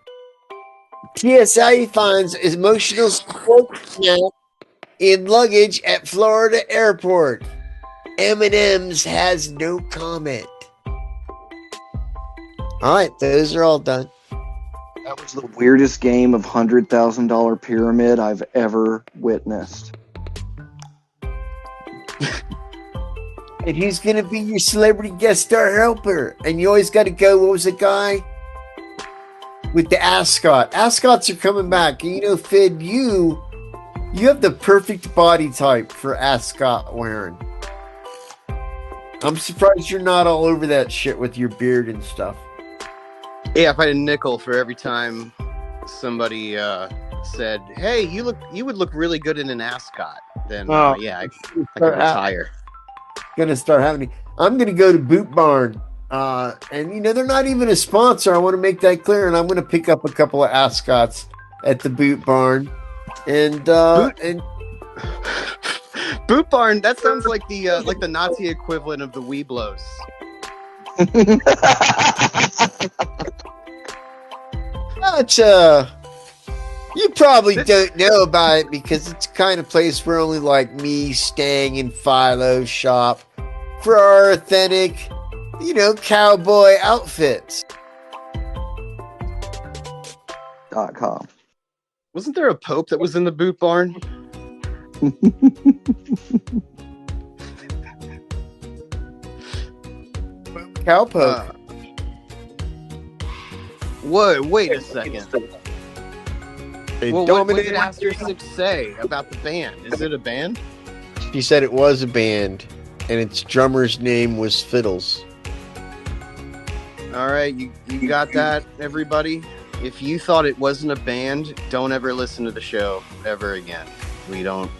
TSA finds emotional support snack in luggage at Florida airport. M&M's has no comment. All right, those are all done. That was the weirdest game of $100,000 pyramid I've ever witnessed. And he's going to be your celebrity guest star helper. And you always got to go, what was the guy? With the ascot. Ascots are coming back. And you know, Fidd, you have the perfect body type for ascot wearing. I'm surprised you're not all over that shit with your beard and stuff. Yeah, if I had a nickel for every time somebody said, "Hey, you would look really good in an ascot," then yeah, I could retire. Gonna start having. I'm gonna go to Boot Barn, and you know they're not even a sponsor. I want to make that clear, and I'm gonna pick up a couple of ascots at the Boot Barn, and Boot Barn. That sounds like the Nazi equivalent of the Weeblos. It's you probably don't know about it because it's the kind of place where only like me, Stang, and Philo shop for our authentic, cowboy outfits. .com. Wasn't there a Pope that was in the Boot Barn? Cowpoke. Wait a second. Well, what did *6 say about the band? Is it a band? She said it was a band, and its drummer's name was Fiddles. All right, you got that, everybody? If you thought it wasn't a band, don't ever listen to the show ever again. We don't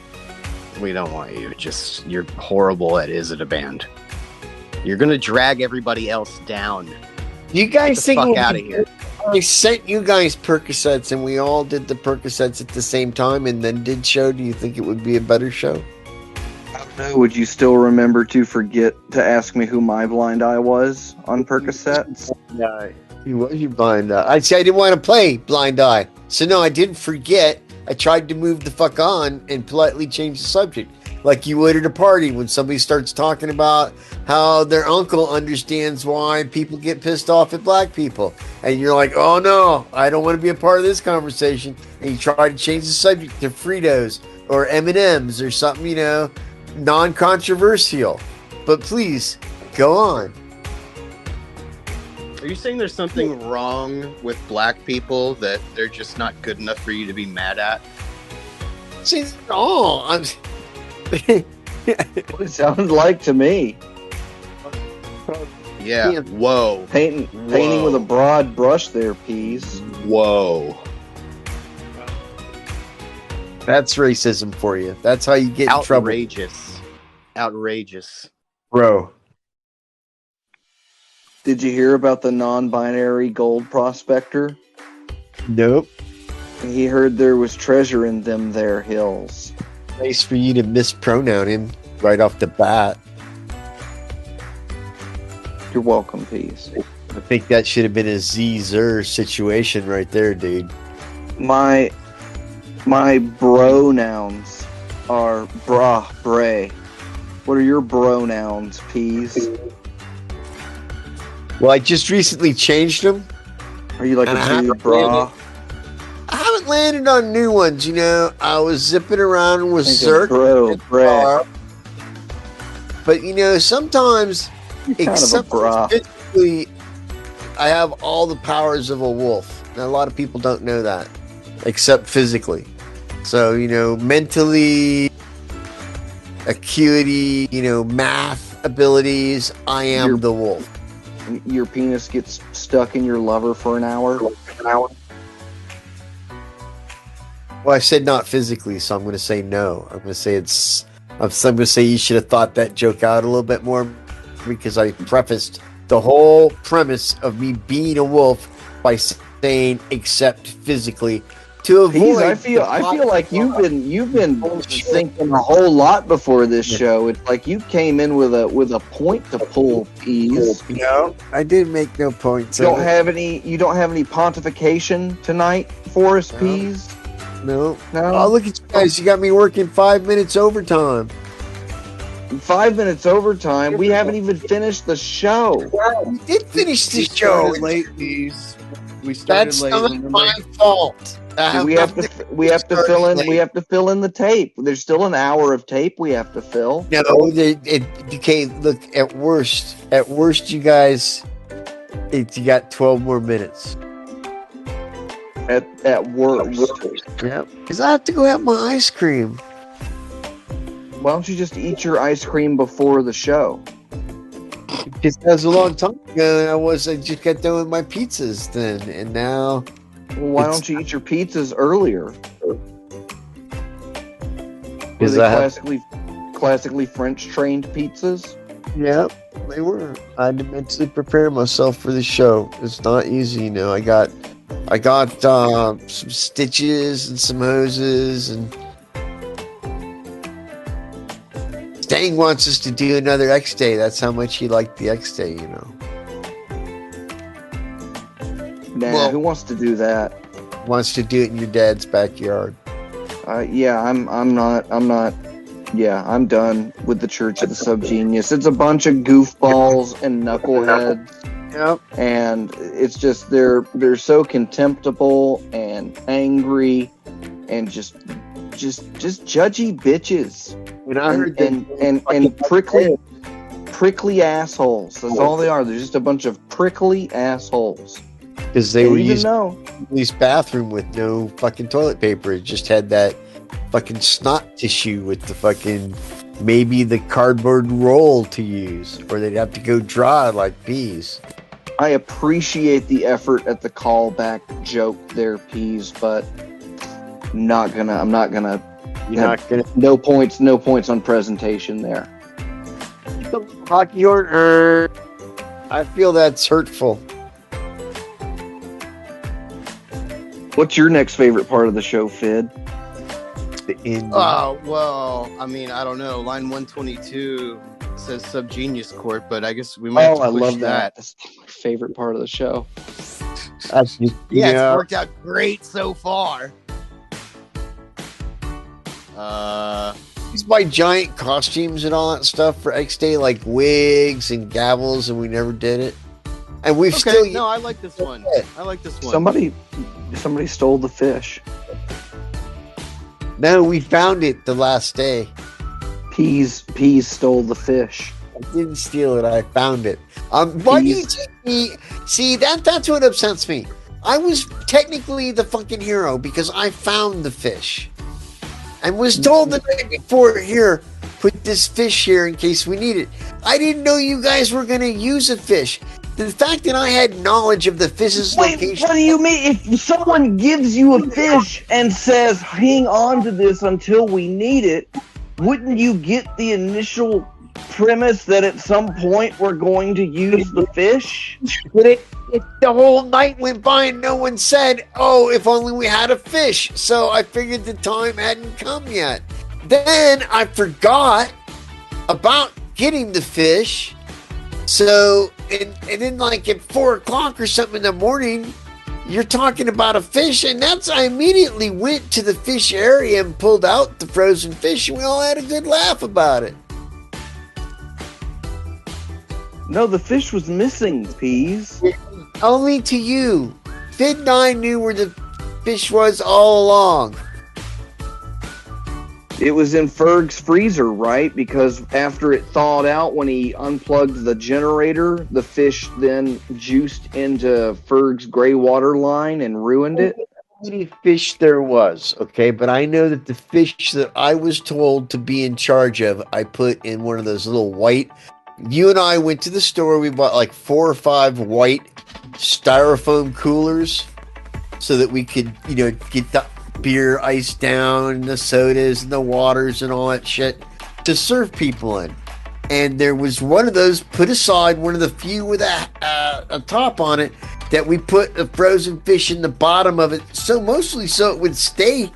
want you. Just, you're horrible at is it a band. You're gonna drag everybody else down. You guys Get the think fuck out of here? I sent you guys Percocets and we all did the Percocets at the same time and then did show? Do you think it would be a better show? I don't know. Would you still remember to forget to ask me who my blind eye was on Percocets? Yeah, he was your blind eye. I didn't want to play blind eye. So no, I didn't forget. I tried to move the fuck on and politely change the subject. Like you would at a party when somebody starts talking about how their uncle understands why people get pissed off at black people. And you're like, oh no, I don't want to be a part of this conversation. And you try to change the subject to Fritos or M&Ms or something, non-controversial. But please, go on. Are you saying there's something wrong with black people that they're just not good enough for you to be mad at? See, oh, I'm... What it sounded like to me. Yeah. Whoa. Painting with a broad brush there, Peas. Whoa. That's racism for you. That's how you get in trouble. Outrageous. Bro. Did you hear about the non-binary gold prospector? Nope. He heard there was treasure in them there hills. Nice for you to mispronoun him right off the bat. You're welcome, Peas. I think that should have been a Z-Zer situation right there, dude. My bro-nouns are bra, bray. What are your bro-nouns, Peas? Well, I just recently changed them. Are you like a dude bra? I haven't landed on new ones, I was zipping around with Zerk. Bro, bra. But, sometimes, except physically, I have all the powers of a wolf. And a lot of people don't know that, except physically. So, mentally, acuity, math abilities, I am the wolf. Your penis gets stuck in your lover for an hour? Well, I said not physically, so I'm going to say no. I'm going to say I'm going to say you should have thought that joke out a little bit more, because I prefaced the whole premise of me being a wolf by saying except physically to avoid. I feel like you've been thinking a whole lot before this show. It's like you came in with a point to pull, Peas. No, I didn't make no points. You don't have any pontification tonight for us, Peas? No. Oh, look at you guys. You got me working 5 minutes overtime. 5 minutes overtime? We haven't even finished the show. We did finish the show. Late, Peas. We started That's late. not my fault. We have to fill in. We have to fill in the tape. There's still an hour of tape we have to fill. No, okay. Look, at worst, you guys, you got 12 more minutes. At worst. Yep. Because I have to go have my ice cream. Why don't you just eat your ice cream before the show? Because that was a long time ago. I just got done with my pizzas then, and now. Well, why don't you eat your pizzas earlier? Because classically French trained pizzas. Yep, they were. I had to mentally prepare myself for the show. It's not easy, I got some stitches and some hoses, and Stang wants us to do another X Day. That's how much he liked the X Day, Nah, who wants to do that? Wants to do it in your dad's backyard. Yeah, I'm not. Yeah, I'm done with the Church of the Subgenius. It's a bunch of goofballs and knuckleheads. Yep. And it's just they're so contemptible and angry and just judgy bitches. When I heard and prickly assholes. That's all they are. They're just a bunch of prickly assholes. Because they were using this bathroom with no fucking toilet paper. It just had that fucking snot tissue with the fucking maybe the cardboard roll to use, or they'd have to go dry like peas. I appreciate the effort at the callback joke there, Peas, but I'm not gonna. You're not gonna No points on presentation there. hockey horn. I feel that's hurtful. What's your next favorite part of the show, Fidd? The end. Well, I mean, I don't know. Line 122 says Subgenius Court, but I guess we might have to I push love that. That's my favorite part of the show. That's just, Yeah, it's worked out great so far. These buy giant costumes and all that stuff for X Day, like wigs and gavels, and we never did it. And we've still. No, I like this one. I like this one. Somebody stole the fish. No, we found it the last day. Peas stole the fish. I didn't steal it. I found it. Why do you take me? See, that's what upsets me. I was technically the fucking hero because I found the fish. And was told the night before, here, put this fish here in case we need it. I didn't know you guys were going to use a fish. The fact that I had knowledge of the fish's location. What do you mean? If someone gives you a fish and says, hang on to this until we need it, wouldn't you get the initial premise that at some point we're going to use the fish? But the whole night went by and no one said, oh, if only we had a fish. So I figured the time hadn't come yet. Then I forgot about getting the fish. So, and then like at 4 o'clock or something in the morning, you're talking about a fish. And I immediately went to the fish area and pulled out the frozen fish. And we all had a good laugh about it. No, the fish was missing, Peas. Only to you. Fidd and I knew where the fish was all along. It was in Ferg's freezer, right? Because after it thawed out when he unplugged the generator, the fish then juiced into Ferg's gray water line and ruined it. How many fish there was, okay? But I know that the fish that I was told to be in charge of, I put in one of those little white. You and I went to the store. We bought like 4 or 5 white styrofoam coolers so that we could, get the beer iced down and the sodas and the waters and all that shit to serve people in. And there was one of those put aside, one of the few with a top on it, that we put the frozen fish in the bottom of it. So mostly so it would stay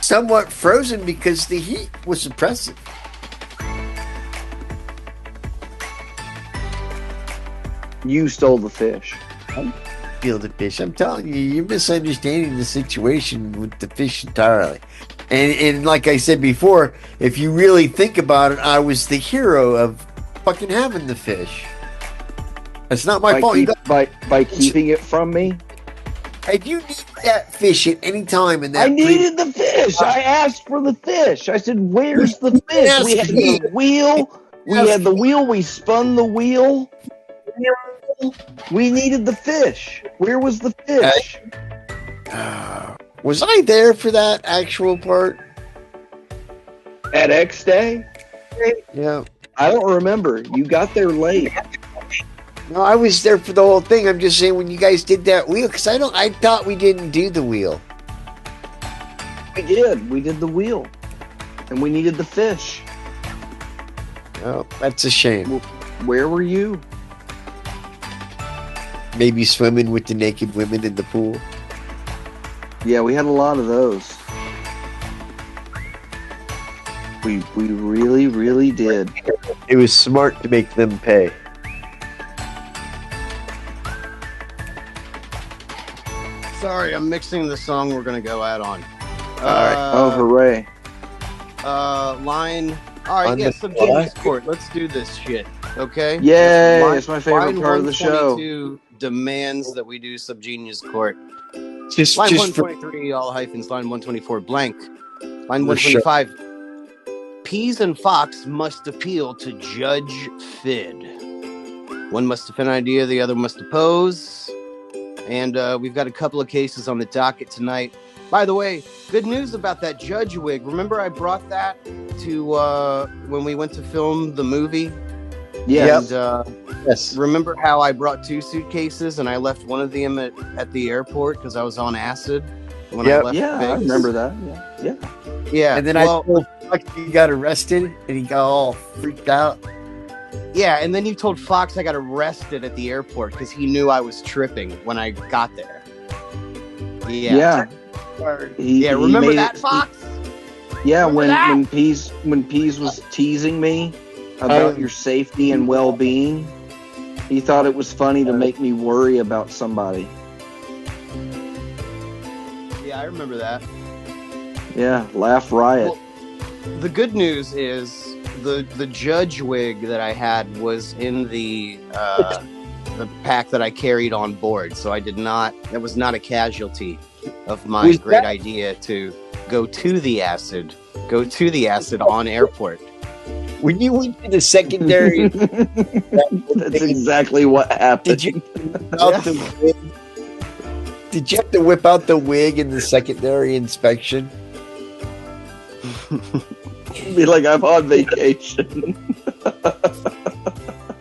somewhat frozen because the heat was oppressive. You stole the fish. Steal the fish. I'm telling you, you're misunderstanding the situation with the fish entirely. And like I said before, if you really think about it, I was the hero of fucking having the fish. It's not my fault. By keeping it from me? If you need that fish at any time in that, I needed the fish. I asked for the fish. I said, "Where's the fish?" We had the wheel. We had the wheel. We spun the wheel. We needed the fish. Where was the fish? Was I there for that actual part? At X Day? Yeah. I don't remember. You got there late. No, I was there for the whole thing. I'm just saying when you guys did that wheel, because I thought we didn't do the wheel. We did. We did the wheel. And we needed the fish. Oh, that's a shame. Where were you? Maybe swimming with the naked women in the pool. Yeah, we had a lot of those. We really, really did. It was smart to make them pay. Sorry, I'm mixing the song we're going to go out on. All right. Oh, hooray. Line. All right, Subgenius Court. Let's do this shit. Okay? Yay! It's my favorite part of the show. Line demands that we do Subgenius Court. Just line 123, all hyphens. Line 124, blank. Line 125. Peas and Fox must appeal to Judge Fidd. One must defend an idea, the other must oppose. And we've got a couple of cases on the docket tonight. By the way, good news about that judge wig. Remember I brought that to when we went to film the movie? Yes. And Yes. remember how I brought 2 suitcases and I left one of them at the airport because I was on acid when I left Yeah, I Vegas? remember that. Yeah. Yeah. And then well, I told Fox he got arrested, and he got all freaked out. yeah, and then you told Fox I got arrested at the airport because he knew I was tripping when I got there. Yeah. Remember made that, it, Fox? Yeah, Remember that? when Pease was teasing me about your safety and well-being, he thought it was funny to make me worry about somebody. Yeah, I remember that. Yeah, laugh riot. Well, the good news is the judge wig that I had was in the pack that I carried on board, so I did not. That was not a casualty of my great idea to go to the acid on airport. When you went to the secondary, That's exactly what happened. did you Did you have to whip out the wig in the secondary inspection? Be like, I'm on vacation.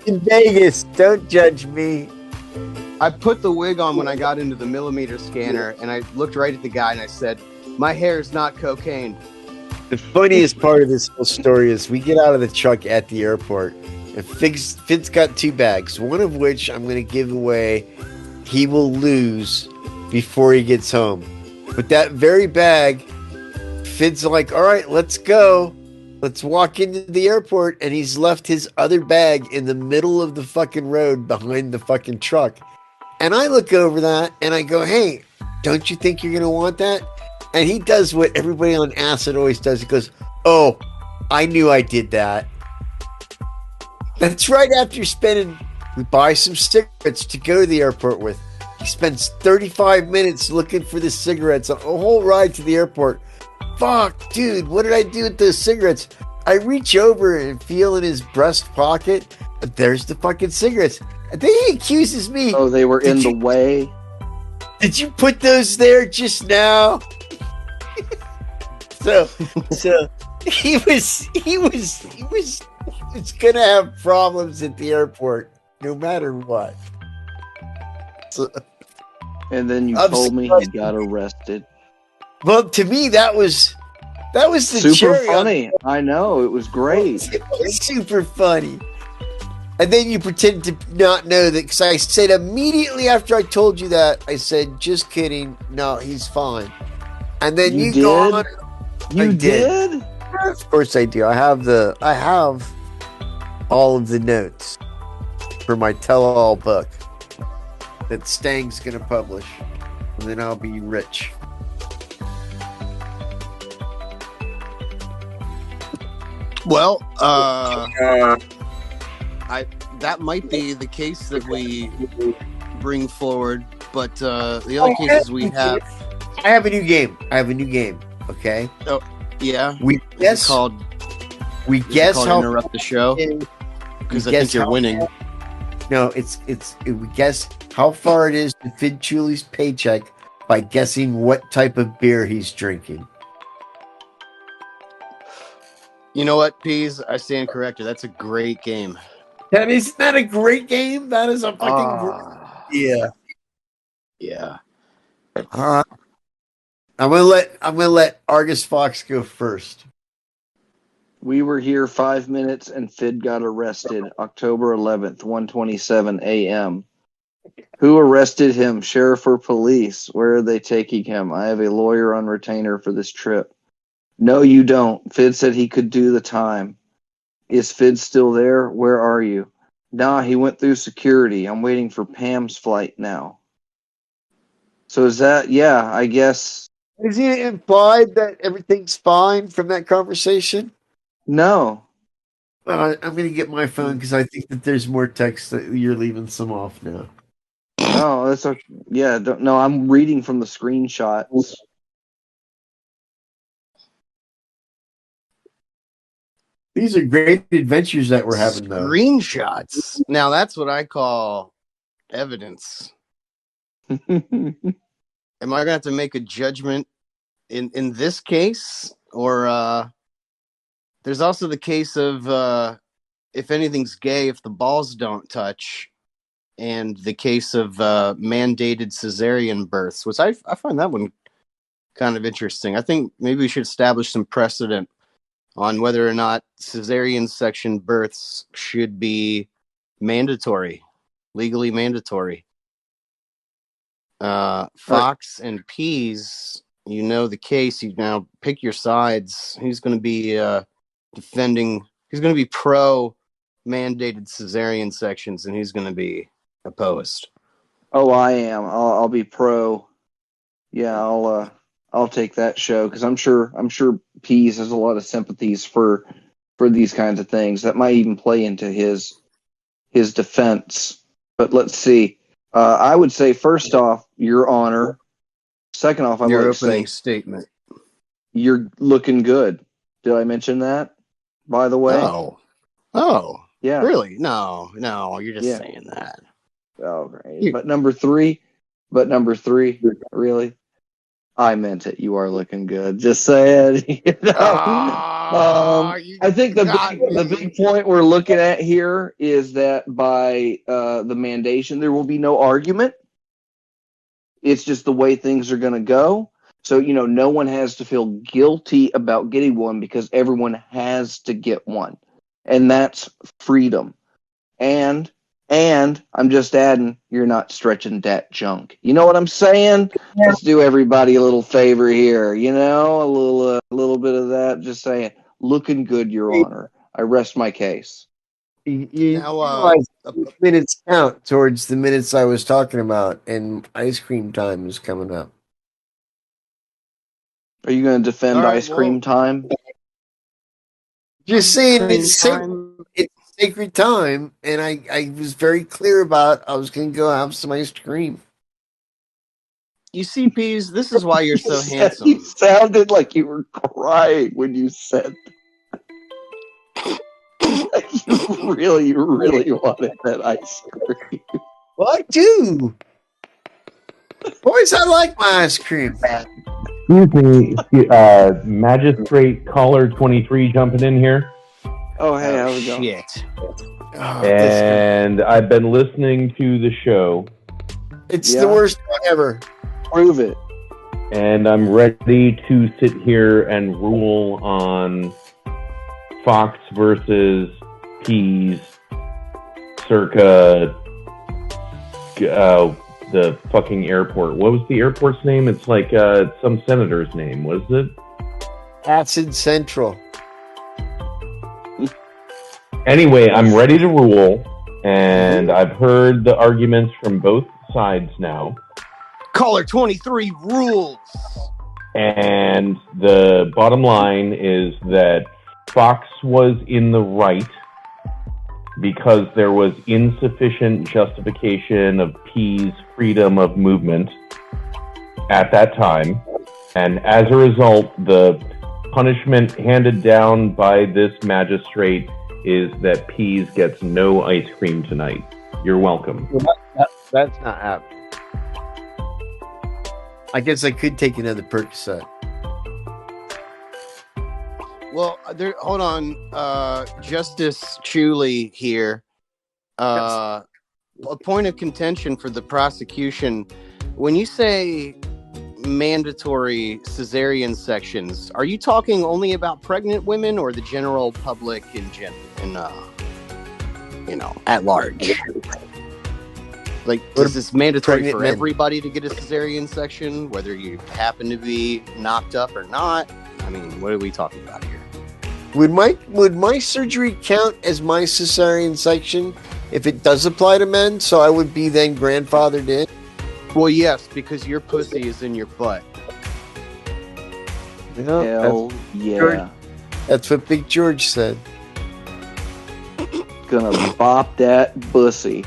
In Vegas, don't judge me. I put the wig on when I got into the millimeter scanner, and I looked right at the guy and I said, "My hair is not cocaine." The funniest part of this whole story is we get out of the truck at the airport, and Fidd's got 2 bags, one of which I'm going to give away. He will lose before he gets home. But that very bag, Fidd's like, all right, let's go. Let's walk into the airport. And he's left his other bag in the middle of the fucking road behind the fucking truck. And I look over that and I go, hey, don't you think you're going to want that? And he does what everybody on acid always does. He goes, oh, I knew I did that. That's right after we buy some cigarettes to go to the airport with. He spends 35 minutes looking for the cigarettes, a whole ride to the airport. Fuck, dude, what did I do with those cigarettes? I reach over and feel in his breast pocket, but there's the fucking cigarettes. And then he accuses me. Oh, they were in the way? Did you put those there just now? So he was gonna have problems at the airport no matter what. So, and then you told me he got arrested. Well, to me that was the super cherry funny. I know, it was great. It was super funny. And then you pretend to not know that, because I said immediately after I told you that, I said, just kidding. No, he's fine. And then you go on. You did? Of course I do. I have all of the notes for my tell-all book that Stang's going to publish. And then I'll be rich. Well, that might be the case that we bring forward, but the other cases we have. I have a new game. Okay. Oh, yeah. We guess how interrupt the show because I think you're winning. No, we guess how far it is to Fidd Chuli's paycheck by guessing what type of beer he's drinking. You know what, Pease? I stand corrected. That's a great game. Isn't that a great game? That is a fucking great. Yeah. All right. I'm gonna let Argus Fox go first. We were here 5 minutes and Fidd got arrested October 11th, 1:27 a.m. Who arrested him? Sheriff or police? Where are they taking him? I have a lawyer on retainer for this trip. No, you don't. Fidd said he could do the time. Is Fidd still there? Where are you? Nah, he went through security. I'm waiting for Pam's flight now. So is that, I guess. Is it implied that everything's fine from that conversation? No. I'm going to get my phone because I think that there's more text that you're leaving some off now. Oh, that's okay. Yeah, no, I'm reading from the screenshots. These are great adventures that we're having, though. Screenshots. Now that's what I call evidence. Am I going to have to make a judgment in this case? Or there's also the case of if anything's gay, if the balls don't touch, and the case of mandated cesarean births, which I find that one kind of interesting. I think maybe we should establish some precedent on whether or not cesarean section births should be mandatory, legally mandatory. Fox and Peas, you know the case. You now pick your sides. Who's going to be defending? Who's going to be pro mandated cesarean sections, and who's going to be opposed? Oh, I am. I'll be pro. Yeah, I'll take that show because I'm sure Pease has a lot of sympathies for these kinds of things that might even play into his defense. But let's see. I would say first off, Your Honor. Second off, Your would opening say statement. You're looking good. Did I mention that? By the way. Oh, yeah. Really? No, you're just saying that. Oh, great. But number three, really? I meant it. You are looking good. Just saying. You know? I think the big point we're looking at here is that by the mandation, there will be no argument. It's just the way things are going to go. So, no one has to feel guilty about getting one because everyone has to get one. And that's freedom. And I'm just adding, you're not stretching that junk. You know what I'm saying? Yeah. Let's do everybody a little favor here. A little bit of that. Just saying, looking good, Your Honor. I rest my case. You realize minutes count towards the minutes I was talking about, and ice cream time is coming up. Are you going to defend ice cream time? Just saying, it's sacred time, and I was very clear about I was going to go have some ice cream. You see, Peas, this is why you're so handsome. You sounded like you were crying when you said you really wanted that ice cream. Well, I do. Boys, I like my ice cream. Excuse me, Magistrate Caller 23 jumping in here. Oh, hey, how's it going? Shit. And I've been listening to the show. It's the worst one ever. Prove it. And I'm ready to sit here and rule on Fox versus Peas circa the fucking airport. What was the airport's name? It's like some senator's name. What is it? Acid Central. Anyway, I'm ready to rule, and I've heard the arguments from both sides now. Caller 23 rules. And the bottom line is that Fox was in the right because there was insufficient justification of P's freedom of movement at that time. And as a result, the punishment handed down by this magistrate is that Peas gets no ice cream tonight. You're welcome. That's not happening. I guess I could take another Percocet. Well, hold on. Justice Chuli here. A point of contention for the prosecution. When you say mandatory cesarean sections, are you talking only about pregnant women or the general public at large? Like, is this mandatory for everybody to get a cesarean section, whether you happen to be knocked up or not? I mean, what are we talking about here? Would my surgery count as my cesarean section if it does apply to men? So I would be then grandfathered in? Well, yes, because your pussy is in your butt. Hell yeah. George, that's what Big George said. Gonna bop that pussy.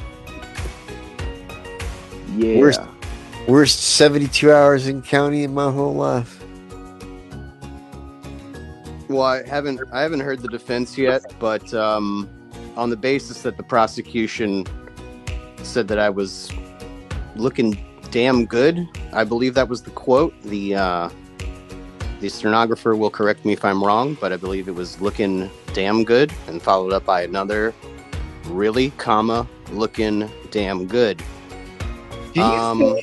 Yeah. Worst 72 hours in county in my whole life. Well, I haven't heard the defense yet, but on the basis that the prosecution said that I was looking damn good, I believe that was the quote. The The stenographer will correct me if I'm wrong, but I believe it was looking damn good, and followed up by another really, looking damn good. Do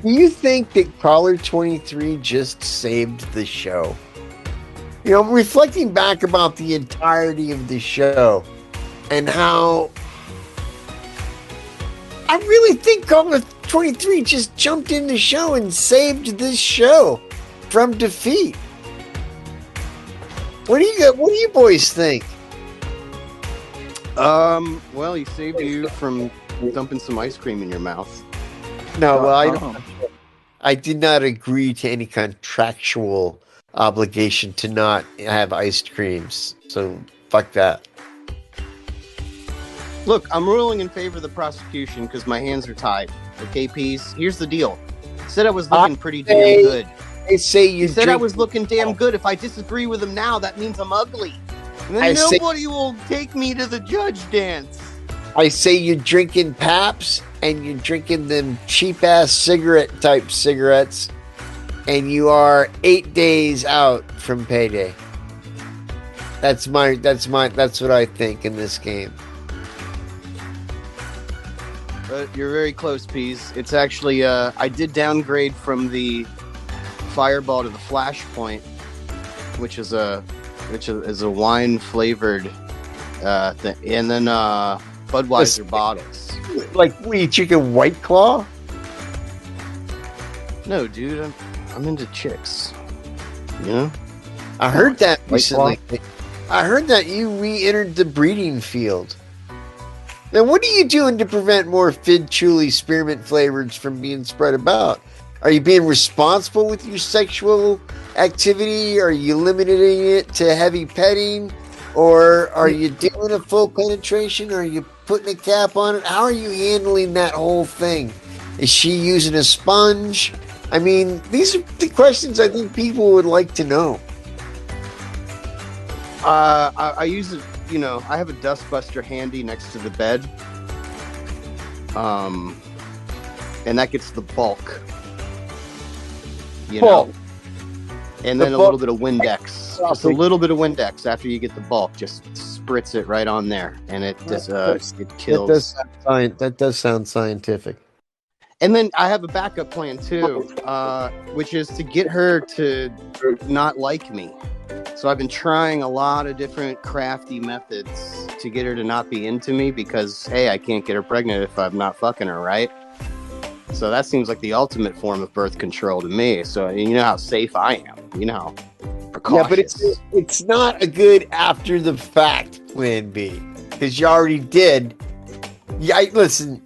you think that Caller 23 just saved the show? You know, reflecting back about the entirety of the show and how I really think Caller 23 just jumped in the show and saved this show from defeat. What do you boys think? Well, he saved you from dumping some ice cream in your mouth. No, well, I did not agree to any contractual obligation to not have ice creams. So fuck that. Look, I'm ruling in favor of the prosecution because my hands are tied. Okay, Peas? Here's the deal. Said I was looking pretty damn good. They say you said I was looking damn good. If I disagree with him now, that means I'm ugly. And then nobody will take me to the judge dance. I say you're drinking Paps and you're drinking them cheap ass cigarette type cigarettes, and you are 8 days out from payday. That's what I think in this game. But you're very close, Peas. It's actually I did downgrade from the Fireball to the Flashpoint, which is a wine flavored thing, and then Budweiser bottles. Like, what, you drinking White Claw? No, dude, I'm into chicks. You know? I heard that recently. I heard that you re-entered the breeding field. Now, what are you doing to prevent more Fidd Chuli spearmint flavors from being spread about? Are you being responsible with your sexual activity? Are you limiting it to heavy petting? Or are you doing a full penetration? Are you putting a cap on it? How are you handling that whole thing? Is she using a sponge? I mean, these are the questions I think people would like to know. I use it, you know, I have a dustbuster handy next to the bed. And that gets the bulk. You know? And then a little bit of Windex. Just a little bit of Windex after you get the bulk. Just spritz it right on there. And it just it kills. That does sound scientific. And then I have a backup plan too, which is to get her to not like me. So I've been trying a lot of different crafty methods to get her to not be into me because, hey, I can't get her pregnant if I'm not fucking her, right? So that seems like the ultimate form of birth control to me. So you know how safe I am, you know how precautious. Yeah, but it's not a good after the fact plan B because you already did. Yeah, listen,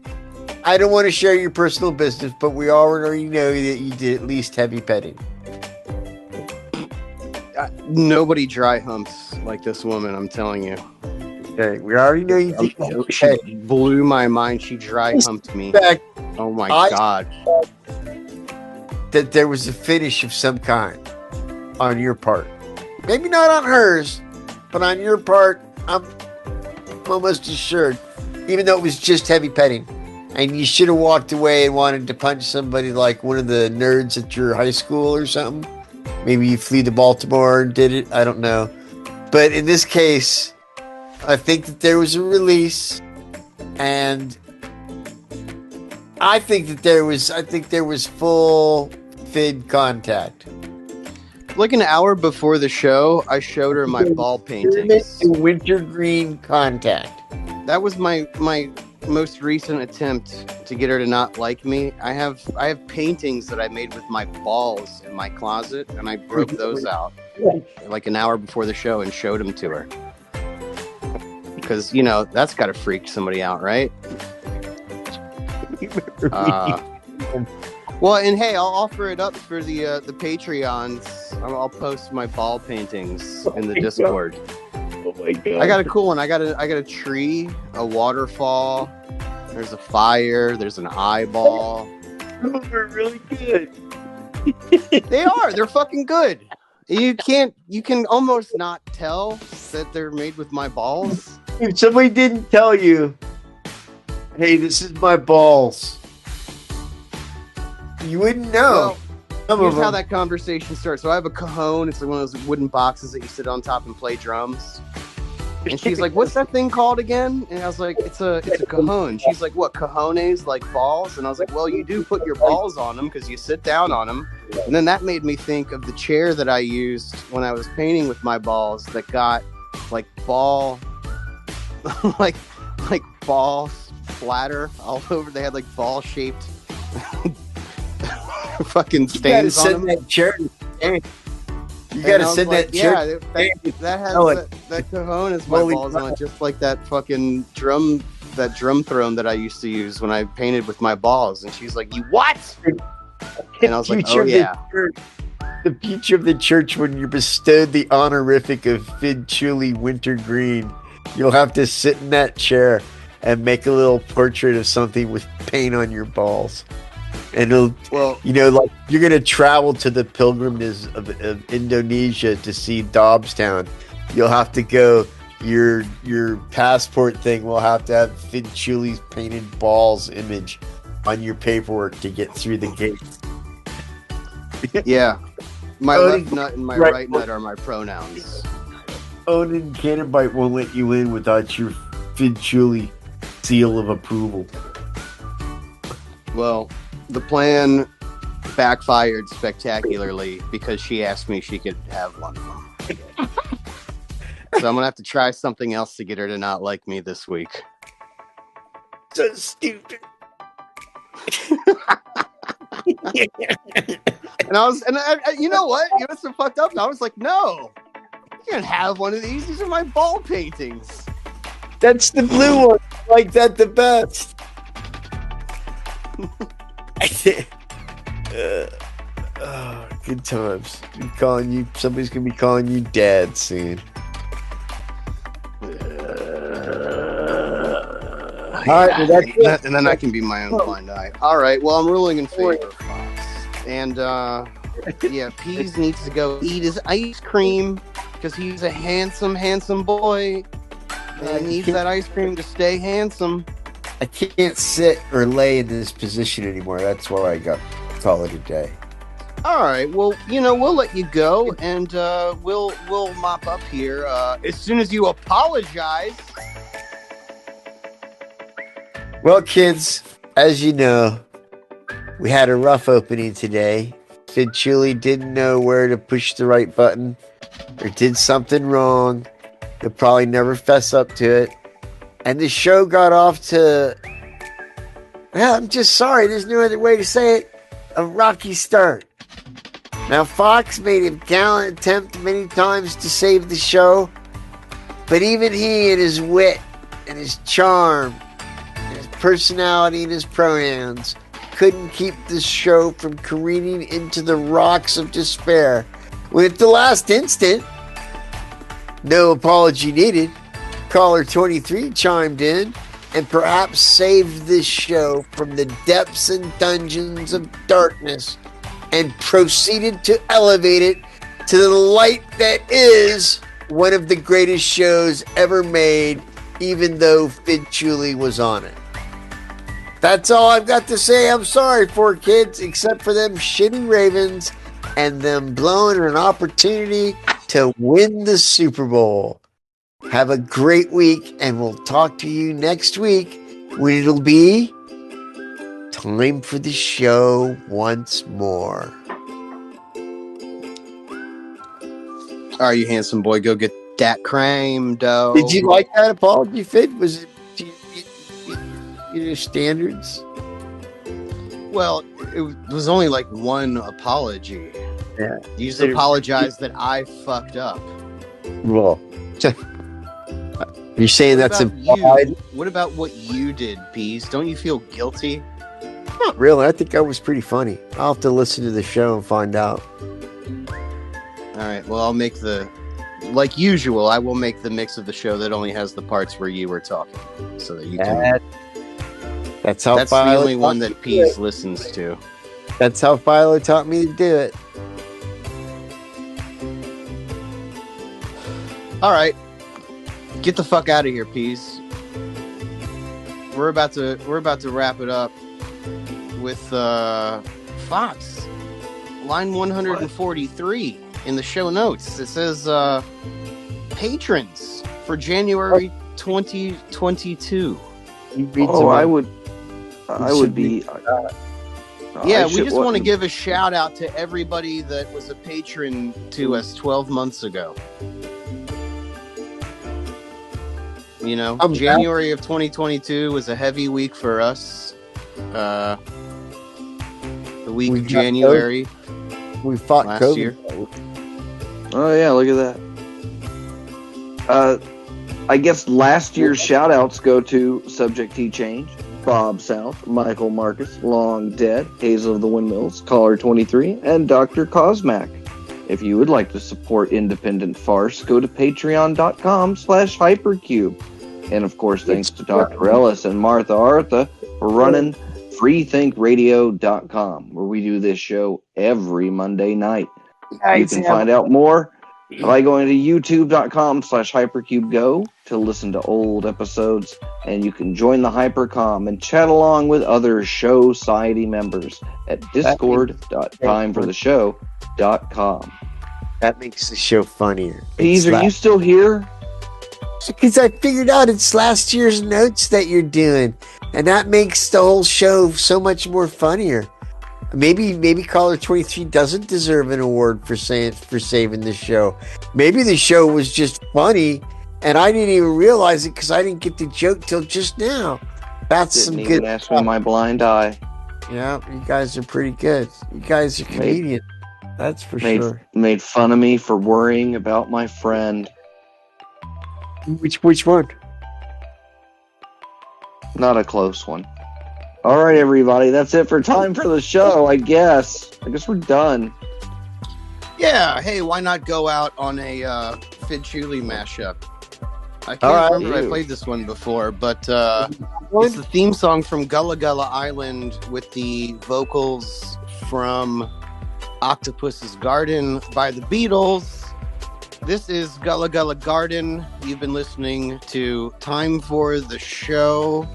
I don't want to share your personal business, but we already know that you did at least heavy petting. Nobody dry humps like this woman, I'm telling you. Okay, we already know you did. She blew my mind. She dry humped me. Oh my God. That there was a finish of some kind on your part. Maybe not on hers, but on your part, I'm almost assured. Even though it was just heavy petting. And you should have walked away and wanted to punch somebody like one of the nerds at your high school or something. Maybe you flew to Baltimore and did it. I don't know. But in this case, I think that there was a release, and I think there was full Fidd contact. Like an hour before the show, I showed her my ball paintings. Wintergreen contact. That was my most recent attempt to get her to not like me. I have paintings that I made with my balls in my closet, and I broke those out like an hour before the show and showed them to her. Because, you know, that's got to freak somebody out, right? Well, and hey, I'll offer it up for the Patreons. I'll post my ball paintings in the Discord. Oh my God! I got a cool one. I got a tree, a waterfall. There's a fire. There's an eyeball. They're really good. They are. They're fucking good. You can almost not tell that they're made with my balls. If somebody didn't tell you, hey, this is my balls, you wouldn't know. Well, here's how that conversation starts. So I have a cajon. It's like one of those wooden boxes that you sit on top and play drums. And she's like, "What's that thing called again?" And I was like, "It's a cajon." She's like, "What, cajones, like balls?" And I was like, "Well, you do put your balls on them because you sit down on them." And then that made me think of the chair that I used when I was painting with my balls that got like ball, like ball splatter all over. They had like ball shaped fucking stains on them. That chair. You gotta send that chair. Yeah, that has that cajon is my balls on it, just like that fucking drum throne that I used to use when I painted with my balls. And she's like, "You what?" And I was like, "Oh yeah." The future of the church, when you're bestowed the honorific of Fidd Chuli Wintergreen, you'll have to sit in that chair and make a little portrait of something with paint on your balls. And it'll, like you're gonna travel to the pilgrimages of Indonesia to see Dobbstown. You'll have to go. Your passport thing will have to have Fidd Chuli's painted balls image on your paperwork to get through the gate. Yeah, my left nut and my right nut are my pronouns. Onan Cannonbite won't let you in without your Fidd Chuli seal of approval. Well, the plan backfired spectacularly because she asked me she could have one of them. So I'm gonna have to try something else to get her to not like me this week. So stupid. And you know what? You know what's so fucked up? I was like, no, you can't have one of these. These are my ball paintings. That's the blue one. I like that the best. Good times. Somebody's gonna be calling you dad soon. All right, and then I can be my own blind eye. All right, well, I'm ruling in favor of Fox. And Peas needs to go eat his ice cream because he's a handsome boy. And he needs that ice cream to stay handsome. I can't sit or lay in this position anymore. That's why I got to call it a day. All right. Well, we'll let you go, and we'll mop up here as soon as you apologize. Well, kids, as you know, we had a rough opening today. Fidd Chuli didn't know where to push the right button or did something wrong. He'll probably never fess up to it. And the show got off to, well, I'm just sorry, there's no other way to say it, a rocky start. Now, Fox made a gallant attempt many times to save the show, but even he and his wit and his charm and his personality and his pronouns couldn't keep the show from careening into the rocks of despair. When at the last instant, no apology needed, Caller 23 chimed in and perhaps saved this show from the depths and dungeons of darkness and proceeded to elevate it to the light that is one of the greatest shows ever made, even though Fidd Chuli was on it. That's all I've got to say. I'm sorry for kids, except for them shitty Ravens and them blowing an opportunity to win the Super Bowl. Have a great week, and we'll talk to you next week when it'll be time for the show once more. All right, you handsome boy, go get that crime dough. Did you like that apology, Fidd? Was it your standards? Well, it was only like one apology. Yeah. You just apologize that I fucked up. Well, you're saying that's implied? What about what you did, Peas? Don't you feel guilty? Not really. I think I was pretty funny. I'll have to listen to the show and find out. All right. Well, I'll make like usual, I will make the mix of the show that only has the parts where you were talking, so that you can. That's the only one that Peas listens to. That's how Philo taught me to do it. All right. Get the fuck out of here, Peas. We're about to wrap it up with Fox. line 143 in the show notes. It says patrons for January 2022. I would be. Yeah, we just want to give a shout out to everybody that was a patron to us 12 months ago. You know, January of 2022 was a heavy week for us. The week of January. We fought last COVID. year. Oh yeah, look at that. I guess last year's shout-outs go to Subject T Change, Bob South, Michael Marcus, Long Dead, Hazel of the Windmills, Caller 23, and Dr. Cosmac. If you would like to support independent farce, go to patreon.com/hypercube. And of course, thanks to Dr. Ellis and Martha Artha for running freethinkradio.com, where we do this show every Monday night. You can find out more by going to youtube.com/hypercubego to listen to old episodes, and you can join the Hypercom and chat along with other show society members at discord.timefortheshow.com. That makes the show funnier. Peas, are you still here? Because I figured out it's last year's notes that you're doing, and that makes the whole show so much more funnier. Maybe Caller 23 doesn't deserve an award for saving the show. Maybe the show was just funny, and I didn't even realize it because I didn't get the joke till just now. That's Didn't some even good ask me my blind eye. Yeah, you guys are pretty good. You guys are comedians. That's for sure. Made fun of me for worrying about my friend. Which one? Not a close one. All right, everybody. That's it for time for the show, I guess. I guess we're done. Yeah, hey, why not go out on a Fidd Chuli mashup? I can't remember I played this one before, but it's the theme song from Gullah Gullah Island with the vocals from Octopus's Garden by the Beatles. This is Gullah Gullah Garden. You've been listening to Time for the Show.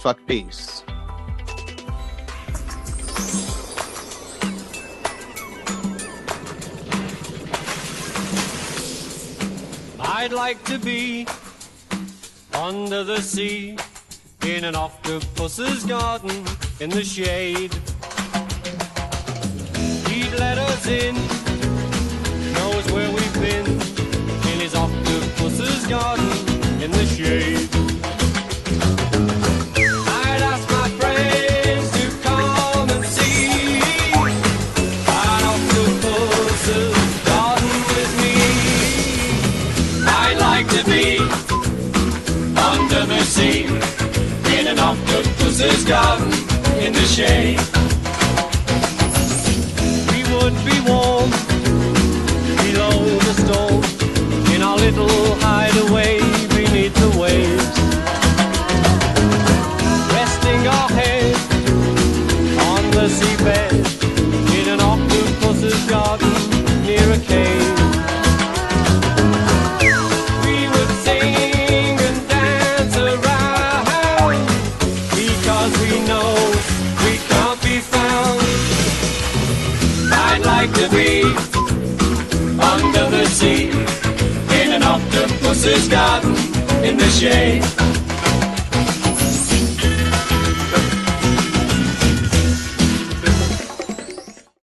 Fuck peace. I'd like to be under the sea in an octopus's garden in the shade. He'd let us in, knows where we've been, in his octopus's garden in the shade. I'd ask my friends to come and see an octopus's garden with me. I'd like to be under the sea in an octopus's garden in the shade. We would be warm below the storm in our little hideaway beneath the waves, resting our head on the seabed in an octopus's garden near a cave. We would sing and dance around because we know we can't be found. I'd like to be under the sea in an octopus's garden in the shade.